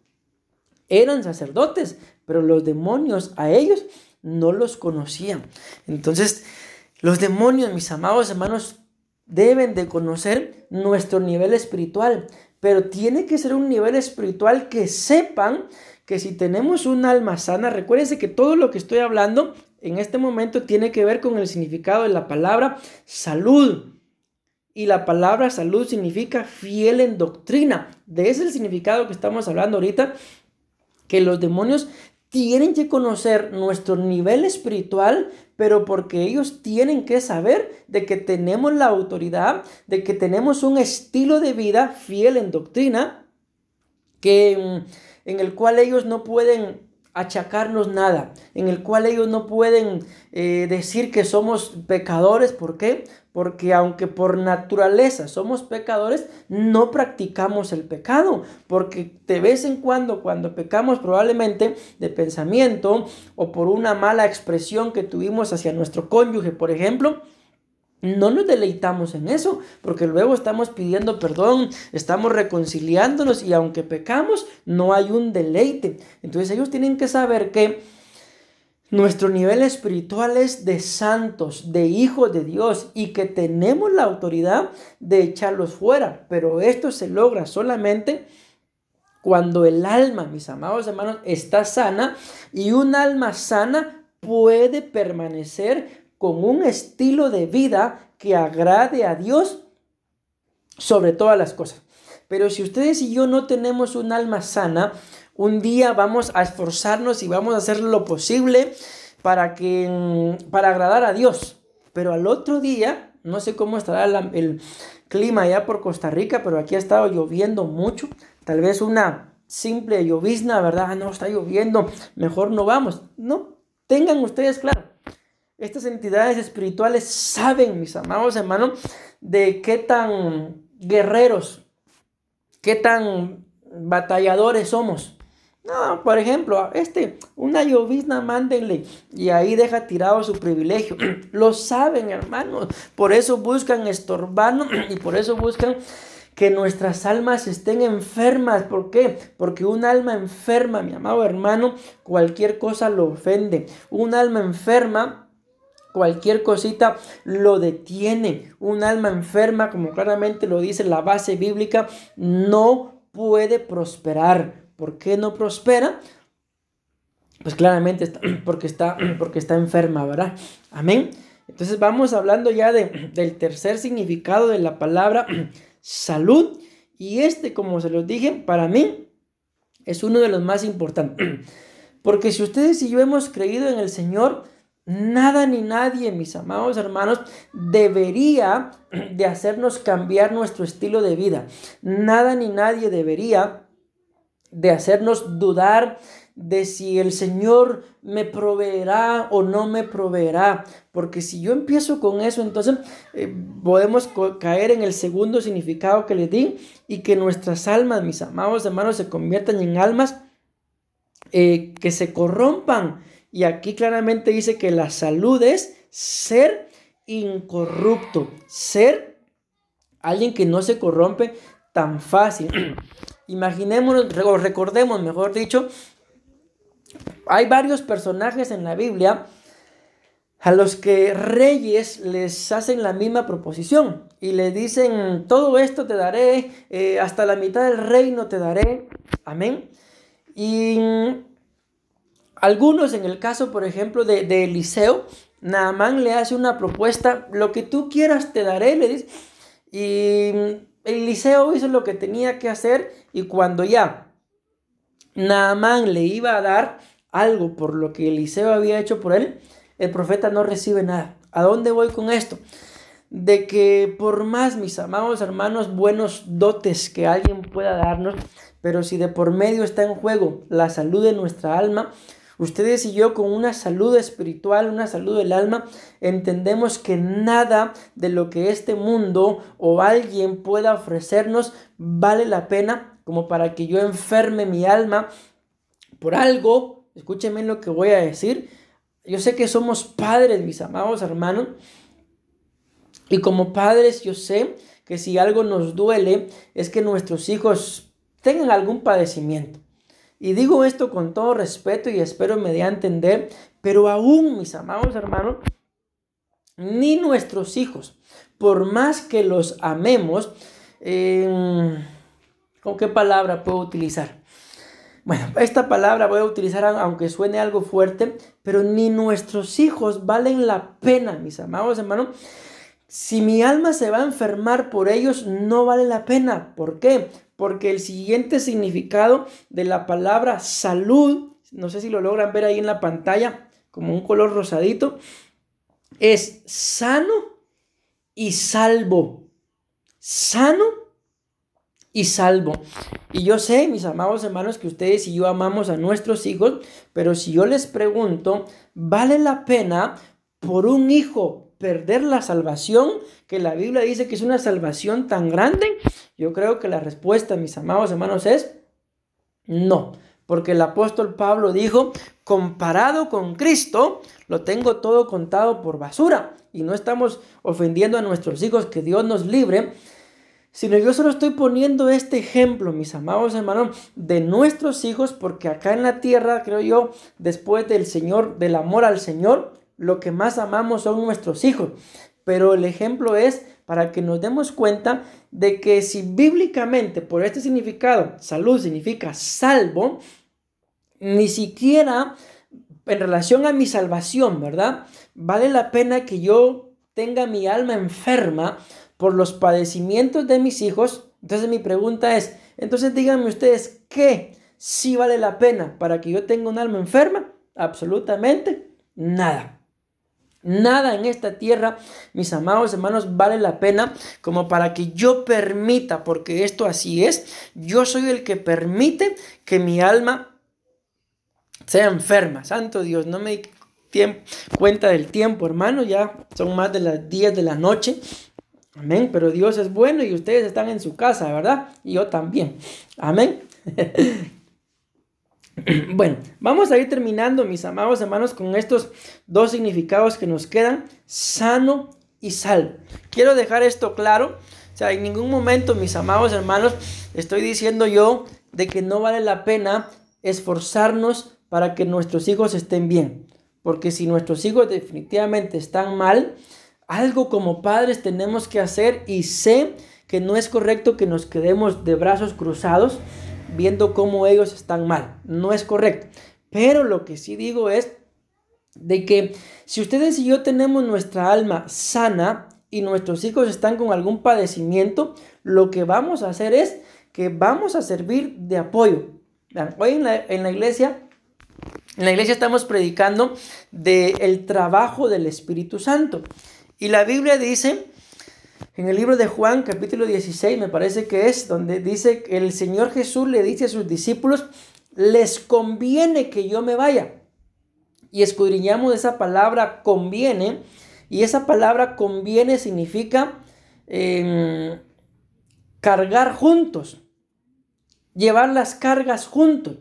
eran sacerdotes, pero los demonios a ellos no los conocían. Entonces, los demonios, mis amados hermanos, deben de conocer nuestro nivel espiritual, pero tiene que ser un nivel espiritual que sepan que si tenemos un alma sana, recuérdense que todo lo que estoy hablando en este momento tiene que ver con el significado de la palabra salud. Y la palabra salud significa fiel en doctrina. De ese es el significado que estamos hablando ahorita, que los demonios tienen que conocer nuestro nivel espiritual, pero porque ellos tienen que saber de que tenemos la autoridad, de que tenemos un estilo de vida fiel en doctrina, en el cual ellos no pueden achacarnos nada, en el cual ellos no pueden decir que somos pecadores. ¿Por qué? Porque aunque por naturaleza somos pecadores, no practicamos el pecado, porque de vez en cuando pecamos probablemente de pensamiento o por una mala expresión que tuvimos hacia nuestro cónyuge, por ejemplo, no nos deleitamos en eso, porque luego estamos pidiendo perdón, estamos reconciliándonos y aunque pecamos, no hay un deleite. Entonces ellos tienen que saber que nuestro nivel espiritual es de santos, de hijos de Dios, y que tenemos la autoridad de echarlos fuera. Pero esto se logra solamente cuando el alma, mis amados hermanos, está sana, y un alma sana puede permanecer con un estilo de vida que agrade a Dios sobre todas las cosas. Pero si ustedes y yo no tenemos un alma sana, un día vamos a esforzarnos y vamos a hacer lo posible para agradar a Dios. Pero al otro día, no sé cómo estará el clima allá por Costa Rica, pero aquí ha estado lloviendo mucho. Tal vez una simple llovizna, ¿verdad? No, está lloviendo, mejor no vamos. No, tengan ustedes claro. Estas entidades espirituales saben, mis amados hermanos, de qué tan guerreros, qué tan batalladores somos. No, por ejemplo, una llovizna, mándenle y ahí deja tirado su privilegio. Lo saben, hermanos. Por eso buscan estorbarnos y por eso buscan que nuestras almas estén enfermas. ¿Por qué? Porque un alma enferma, mi amado hermano, cualquier cosa lo ofende. Un alma enferma, cualquier cosita lo detiene. Un alma enferma, como claramente lo dice la base bíblica, no puede prosperar. ¿Por qué no prospera? Pues claramente porque está enferma, ¿verdad? Amén. Entonces vamos hablando ya del tercer significado de la palabra salud. Y como se los dije, para mí es uno de los más importantes. Porque si ustedes y yo hemos creído en el Señor, nada ni nadie, mis amados hermanos, debería de hacernos cambiar nuestro estilo de vida. Nada ni nadie debería de hacernos dudar de si el Señor me proveerá o no me proveerá. Porque si yo empiezo con eso, entonces podemos caer en el segundo significado que les di, y que nuestras almas, mis amados hermanos, se conviertan en almas que se corrompan. Y aquí claramente dice que la salud es ser incorrupto, ser alguien que no se corrompe tan fácil. Imaginémonos, recordemos, mejor dicho, hay varios personajes en la Biblia a los que reyes les hacen la misma proposición y les dicen: todo esto te daré, hasta la mitad del reino te daré. Amén. Y algunos, en el caso, por ejemplo, de Eliseo, Naamán le hace una propuesta: lo que tú quieras te daré, le dice. Y Eliseo hizo lo que tenía que hacer, y cuando ya Naamán le iba a dar algo por lo que Eliseo había hecho por él, el profeta no recibe nada. ¿A dónde voy con esto? De que por más, mis amados hermanos, buenos dotes que alguien pueda darnos, pero si de por medio está en juego la salud de nuestra alma, ustedes y yo, con una salud espiritual, una salud del alma, entendemos que nada de lo que este mundo o alguien pueda ofrecernos vale la pena como para que yo enferme mi alma por algo escúchenme lo que voy a decir. Yo sé que somos padres, mis amados hermanos, y como padres yo sé que si algo nos duele es que nuestros hijos tengan algún padecimiento. Y digo esto con todo respeto y espero me dé a entender, pero aún, mis amados hermanos, ni nuestros hijos, por más que los amemos, ¿con qué palabra puedo utilizar? Bueno, esta palabra voy a utilizar aunque suene algo fuerte, pero ni nuestros hijos valen la pena, mis amados hermanos. Si mi alma se va a enfermar por ellos, no vale la pena. ¿Por qué? Porque el siguiente significado de la palabra salud, no sé si lo logran ver ahí en la pantalla, como un color rosadito, es sano y salvo. Sano y salvo. Y yo sé, mis amados hermanos, que ustedes y yo amamos a nuestros hijos, pero si yo les pregunto, ¿vale la pena por un hijo perder la salvación, que la Biblia dice que es una salvación tan grande? Yo creo que la respuesta, mis amados hermanos, es no, porque el apóstol Pablo dijo, comparado con Cristo, lo tengo todo contado por basura. Y no estamos ofendiendo a nuestros hijos, que Dios nos libre, sino yo solo estoy poniendo este ejemplo, mis amados hermanos, de nuestros hijos, porque acá en la tierra, creo yo, después del Señor, del amor al Señor, lo que más amamos son nuestros hijos. Pero el ejemplo es para que nos demos cuenta de que si bíblicamente por este significado, salud significa salvo, ni siquiera en relación a mi salvación, ¿verdad? Vale la pena que yo tenga mi alma enferma por los padecimientos de mis hijos. Entonces mi pregunta es, entonces díganme ustedes, ¿qué sí vale la pena para que yo tenga un alma enferma? Absolutamente nada. Nada en esta tierra, mis amados hermanos, vale la pena como para que yo permita, porque esto así es, yo soy el que permite que mi alma sea enferma. Santo Dios, no me di cuenta del tiempo, hermano, ya son más de las 10 de la noche. Amén, pero Dios es bueno y ustedes están en su casa, ¿verdad? Y yo también. Amén. Bueno, vamos a ir terminando, mis amados hermanos, con estos dos significados que nos quedan, sano y salvo. Quiero dejar esto claro, o sea, en ningún momento, mis amados hermanos, estoy diciendo yo de que no vale la pena esforzarnos para que nuestros hijos estén bien, porque si nuestros hijos definitivamente están mal, algo como padres tenemos que hacer, y sé que no es correcto que nos quedemos de brazos cruzados viendo cómo ellos están mal. No es correcto. Pero lo que sí digo es de que si ustedes y yo tenemos nuestra alma sana y nuestros hijos están con algún padecimiento, lo que vamos a hacer es que vamos a servir de apoyo. Hoy en la iglesia estamos predicando del trabajo del Espíritu Santo. Y la Biblia dice, en el libro de Juan, capítulo 16, me parece que es, donde dice que el Señor Jesús le dice a sus discípulos, les conviene que yo me vaya. Y escudriñamos esa palabra conviene, y esa palabra conviene significa cargar juntos, llevar las cargas juntos.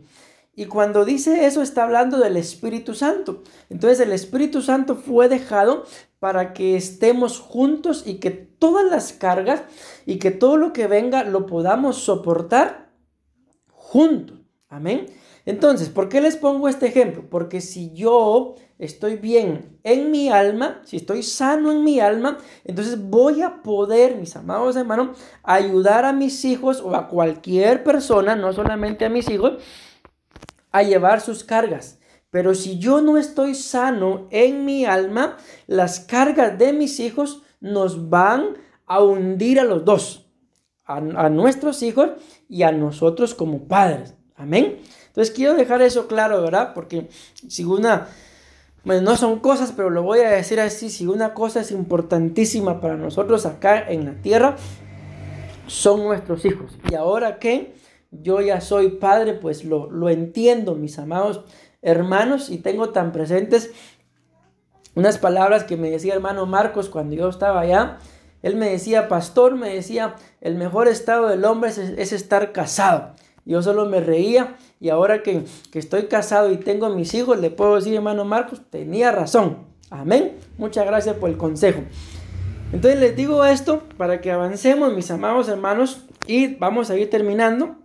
Y cuando dice eso está hablando del Espíritu Santo. Entonces el Espíritu Santo fue dejado para que estemos juntos y que todas las cargas y que todo lo que venga lo podamos soportar juntos. Amén. Entonces, ¿por qué les pongo este ejemplo? Porque si yo estoy bien en mi alma, si estoy sano en mi alma, entonces voy a poder, mis amados hermanos, ayudar a mis hijos o a cualquier persona, no solamente a mis hijos, a llevar sus cargas. Pero si yo no estoy sano en mi alma, las cargas de mis hijos nos van a hundir a los dos, a nuestros hijos y a nosotros como padres. Amén. Entonces quiero dejar eso claro, ¿verdad? Porque si bueno, no son cosas, pero lo voy a decir así, si una cosa es importantísima para nosotros acá en la tierra, son nuestros hijos. Y ahora que yo ya soy padre, pues lo entiendo, mis amados hermanos, y tengo tan presentes unas palabras que me decía hermano Marcos cuando yo estaba allá. Él me decía, pastor, me decía, el mejor estado del hombre es estar casado. yo solo me reía, y ahora que estoy casado y tengo mis hijos, le puedo decir, hermano Marcos, tenía razón. Amén. Muchas gracias por el consejo. Entonces les digo esto para que avancemos, mis amados hermanos, y vamos a ir terminando.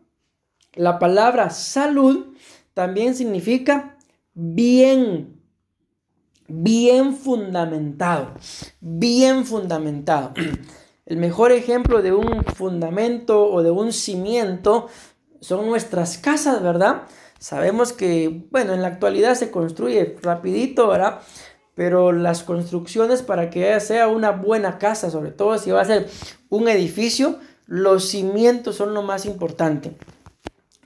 La palabra salud también significa bien, bien fundamentado, bien fundamentado. El mejor ejemplo de un fundamento o de un cimiento son nuestras casas, ¿verdad? Sabemos que, bueno, en la actualidad se construye rapidito, ¿verdad? Pero las construcciones, para que sea una buena casa, sobre todo si va a ser un edificio, los cimientos son lo más importante.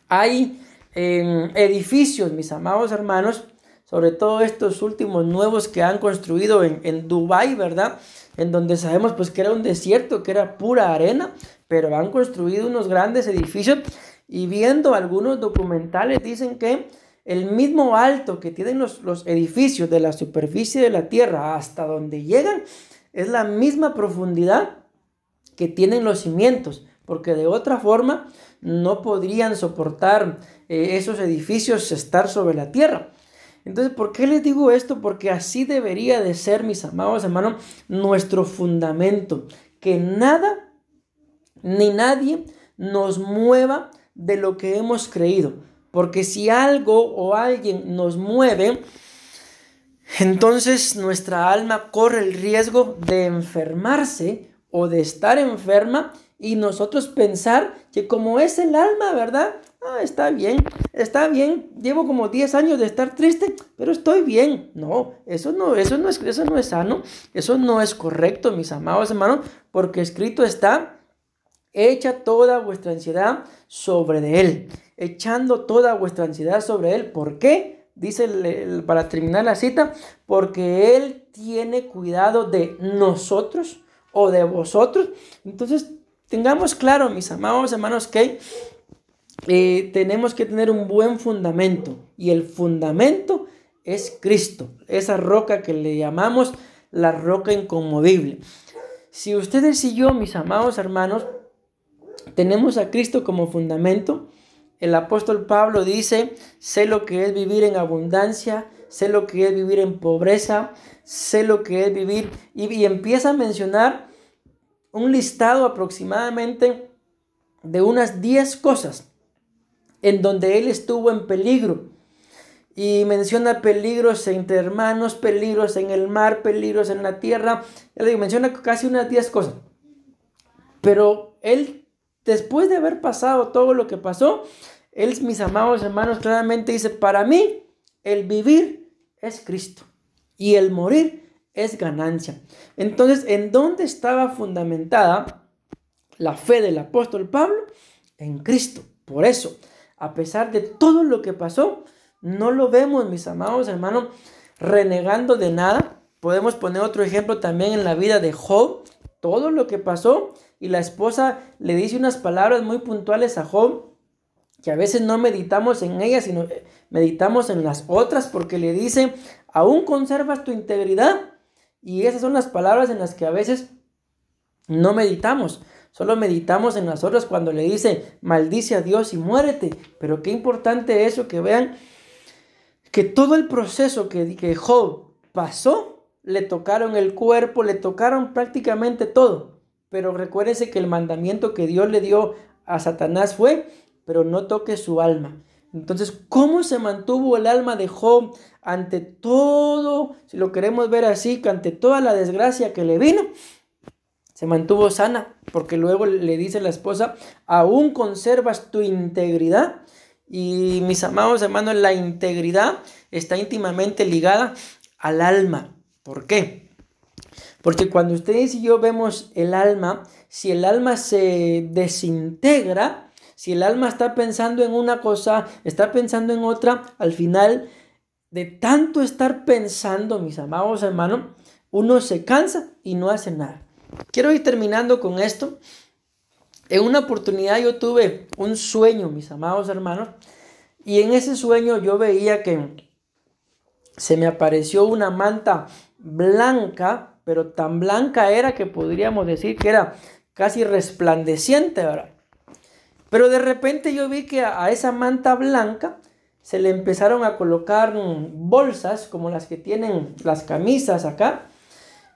Hay edificios, mis amados hermanos, sobre todo estos últimos nuevos que han construido en Dubái, ¿verdad? En donde sabemos pues que era un desierto, que era pura arena, pero han construido unos grandes edificios, y viendo algunos documentales dicen que el mismo alto que tienen los edificios de la superficie de la tierra hasta donde llegan es la misma profundidad que tienen los cimientos, porque de otra forma no podrían soportar esos edificios estar sobre la tierra. Entonces, ¿por qué les digo esto? Porque así debería de ser, mis amados hermanos, nuestro fundamento, que nada ni nadie nos mueva de lo que hemos creído, porque si algo o alguien nos mueve, entonces nuestra alma corre el riesgo de enfermarse o de estar enferma, y nosotros pensar que como es el alma, ¿verdad? Está bien, llevo como 10 años de estar triste, pero estoy bien. No, eso no es sano, eso no es correcto, mis amados hermanos, porque escrito está: echa toda vuestra ansiedad sobre él, echando toda vuestra ansiedad sobre él. ¿Por qué? Dice para terminar la cita, porque él tiene cuidado de nosotros o de vosotros. Entonces, tengamos claro, mis amados hermanos, que tenemos que tener un buen fundamento, y el fundamento es Cristo, esa roca que le llamamos la roca inconmovible. Si ustedes y yo, mis amados hermanos, tenemos a Cristo como fundamento, el apóstol Pablo dice: sé lo que es vivir en abundancia, sé lo que es vivir en pobreza, sé lo que es vivir, y empieza a mencionar un listado aproximadamente de unas 10 cosas en donde él estuvo en peligro, y menciona peligros entre hermanos, peligros en el mar, peligros en la tierra. Él menciona casi unas 10 cosas, pero él, después de haber pasado todo lo que pasó, él, mis amados hermanos, claramente dice: para mí el vivir es Cristo y el morir es ganancia. Entonces, ¿en dónde estaba fundamentada la fe del apóstol Pablo? En Cristo. Por eso, a pesar de todo lo que pasó, no lo vemos, mis amados hermanos, renegando de nada. Podemos poner otro ejemplo también en la vida de Job, todo lo que pasó, y la esposa le dice unas palabras muy puntuales a Job, que a veces no meditamos en ellas, sino meditamos en las otras, porque le dice: aún conservas tu integridad. Y esas son las palabras en las que a veces no meditamos. Solo meditamos en las otras cuando le dice: maldice a Dios y muérete. Pero qué importante eso, que vean que todo el proceso que Job pasó, le tocaron el cuerpo, le tocaron prácticamente todo. Pero recuérdense que el mandamiento que Dios le dio a Satanás fue: pero no toque su alma. Entonces, ¿cómo se mantuvo el alma de Job ante todo, si lo queremos ver así, que ante toda la desgracia que le vino? Se mantuvo sana, porque luego le dice la esposa: aún conservas tu integridad. Y mis amados hermanos, la integridad está íntimamente ligada al alma. ¿Por qué? Porque cuando ustedes y yo vemos el alma, si el alma se desintegra, si el alma está pensando en una cosa, está pensando en otra, al final de tanto estar pensando, mis amados hermanos, uno se cansa y no hace nada. Quiero ir terminando con esto. En una oportunidad yo tuve un sueño, mis amados hermanos, y en ese sueño yo veía que se me apareció una manta blanca, pero tan blanca era que podríamos decir que era casi resplandeciente, ¿verdad? Pero de repente yo vi que a esa manta blanca se le empezaron a colocar bolsas como las que tienen las camisas acá.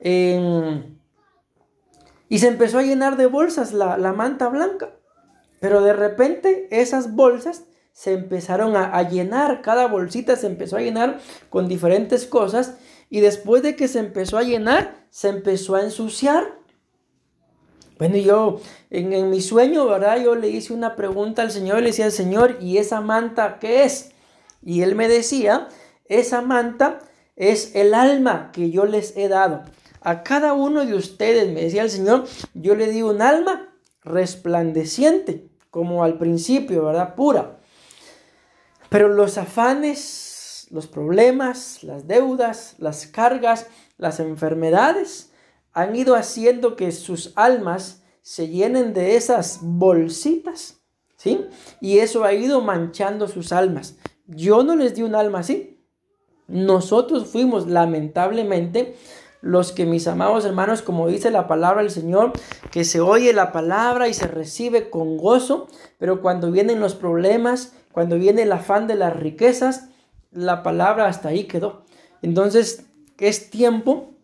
Y se empezó a llenar de bolsas la manta blanca. Pero de repente esas bolsas se empezaron a llenar. Cada bolsita se empezó a llenar con diferentes cosas. Y después de que se empezó a llenar, se empezó a ensuciar. Bueno, yo en mi sueño, ¿verdad? Yo le hice una pregunta al Señor. Le decía al Señor, ¿y esa manta qué es? Y Él me decía, esa manta es el alma que yo les he dado. A cada uno de ustedes, me decía el Señor, yo le di un alma resplandeciente, como al principio, ¿verdad? Pura. Pero los afanes, los problemas, las deudas, las cargas, las enfermedades han ido haciendo que sus almas se llenen de esas bolsitas, ¿sí? Y eso ha ido manchando sus almas. Yo no les di un alma así. Nosotros fuimos, lamentablemente, los que, mis amados hermanos, como dice la palabra del Señor, que se oye la palabra y se recibe con gozo, pero cuando vienen los problemas, cuando viene el afán de las riquezas, la palabra hasta ahí quedó. Entonces es tiempo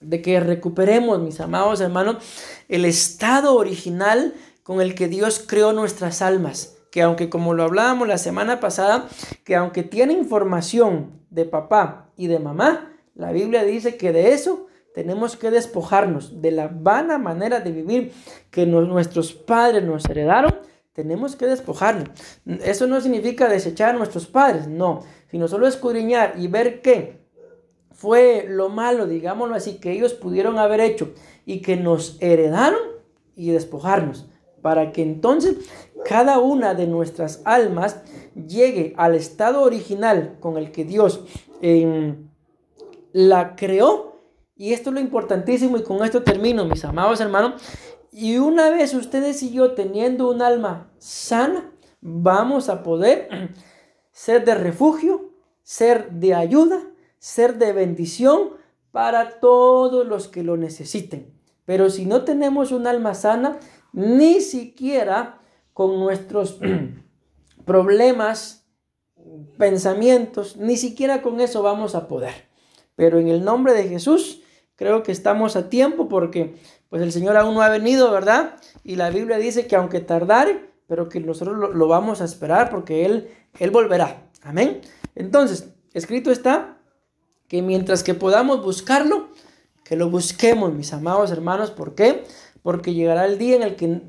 de que recuperemos, mis amados hermanos, el estado original con el que Dios creó nuestras almas. Que aunque, como lo hablábamos la semana pasada, que aunque tiene información de papá y de mamá, la Biblia dice que de eso tenemos que despojarnos, de la vana manera de vivir que nuestros padres nos heredaron. Tenemos que despojarnos. Eso no significa desechar a nuestros padres, no, sino solo escudriñar y ver qué fue lo malo, digámoslo así, que ellos pudieron haber hecho y que nos heredaron, y despojarnos, para que entonces cada una de nuestras almas llegue al estado original con el que Dios la creó. Y esto es lo importantísimo, y con esto termino, mis amados hermanos. Y una vez ustedes y yo teniendo un alma sana, vamos a poder ser de refugio, ser de ayuda, ser de bendición para todos los que lo necesiten. Pero si no tenemos un alma sana, ni siquiera con nuestros problemas, pensamientos, ni siquiera con eso vamos a poder. Pero en el nombre de Jesús, creo que estamos a tiempo, porque pues el Señor aún no ha venido, ¿verdad? Y la Biblia dice que aunque tardare, pero que nosotros lo vamos a esperar, porque Él volverá. Amén. Entonces, escrito está que mientras que podamos buscarlo, que lo busquemos, mis amados hermanos. ¿Por qué? Porque llegará el día en el que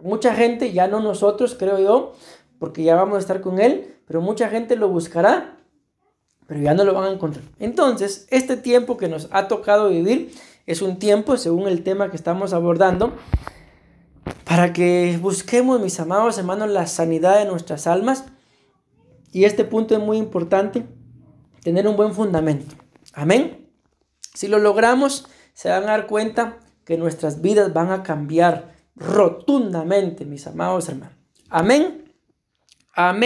mucha gente, ya no nosotros, creo yo, porque ya vamos a estar con Él, pero mucha gente lo buscará, pero ya no lo van a encontrar. Entonces, este tiempo que nos ha tocado vivir es un tiempo, según el tema que estamos abordando, para que busquemos, mis amados hermanos, la sanidad de nuestras almas. Y este punto es muy importante, tener un buen fundamento. Amén. Si lo logramos, se van a dar cuenta que nuestras vidas van a cambiar rotundamente, mis amados hermanos. Amén. Amén.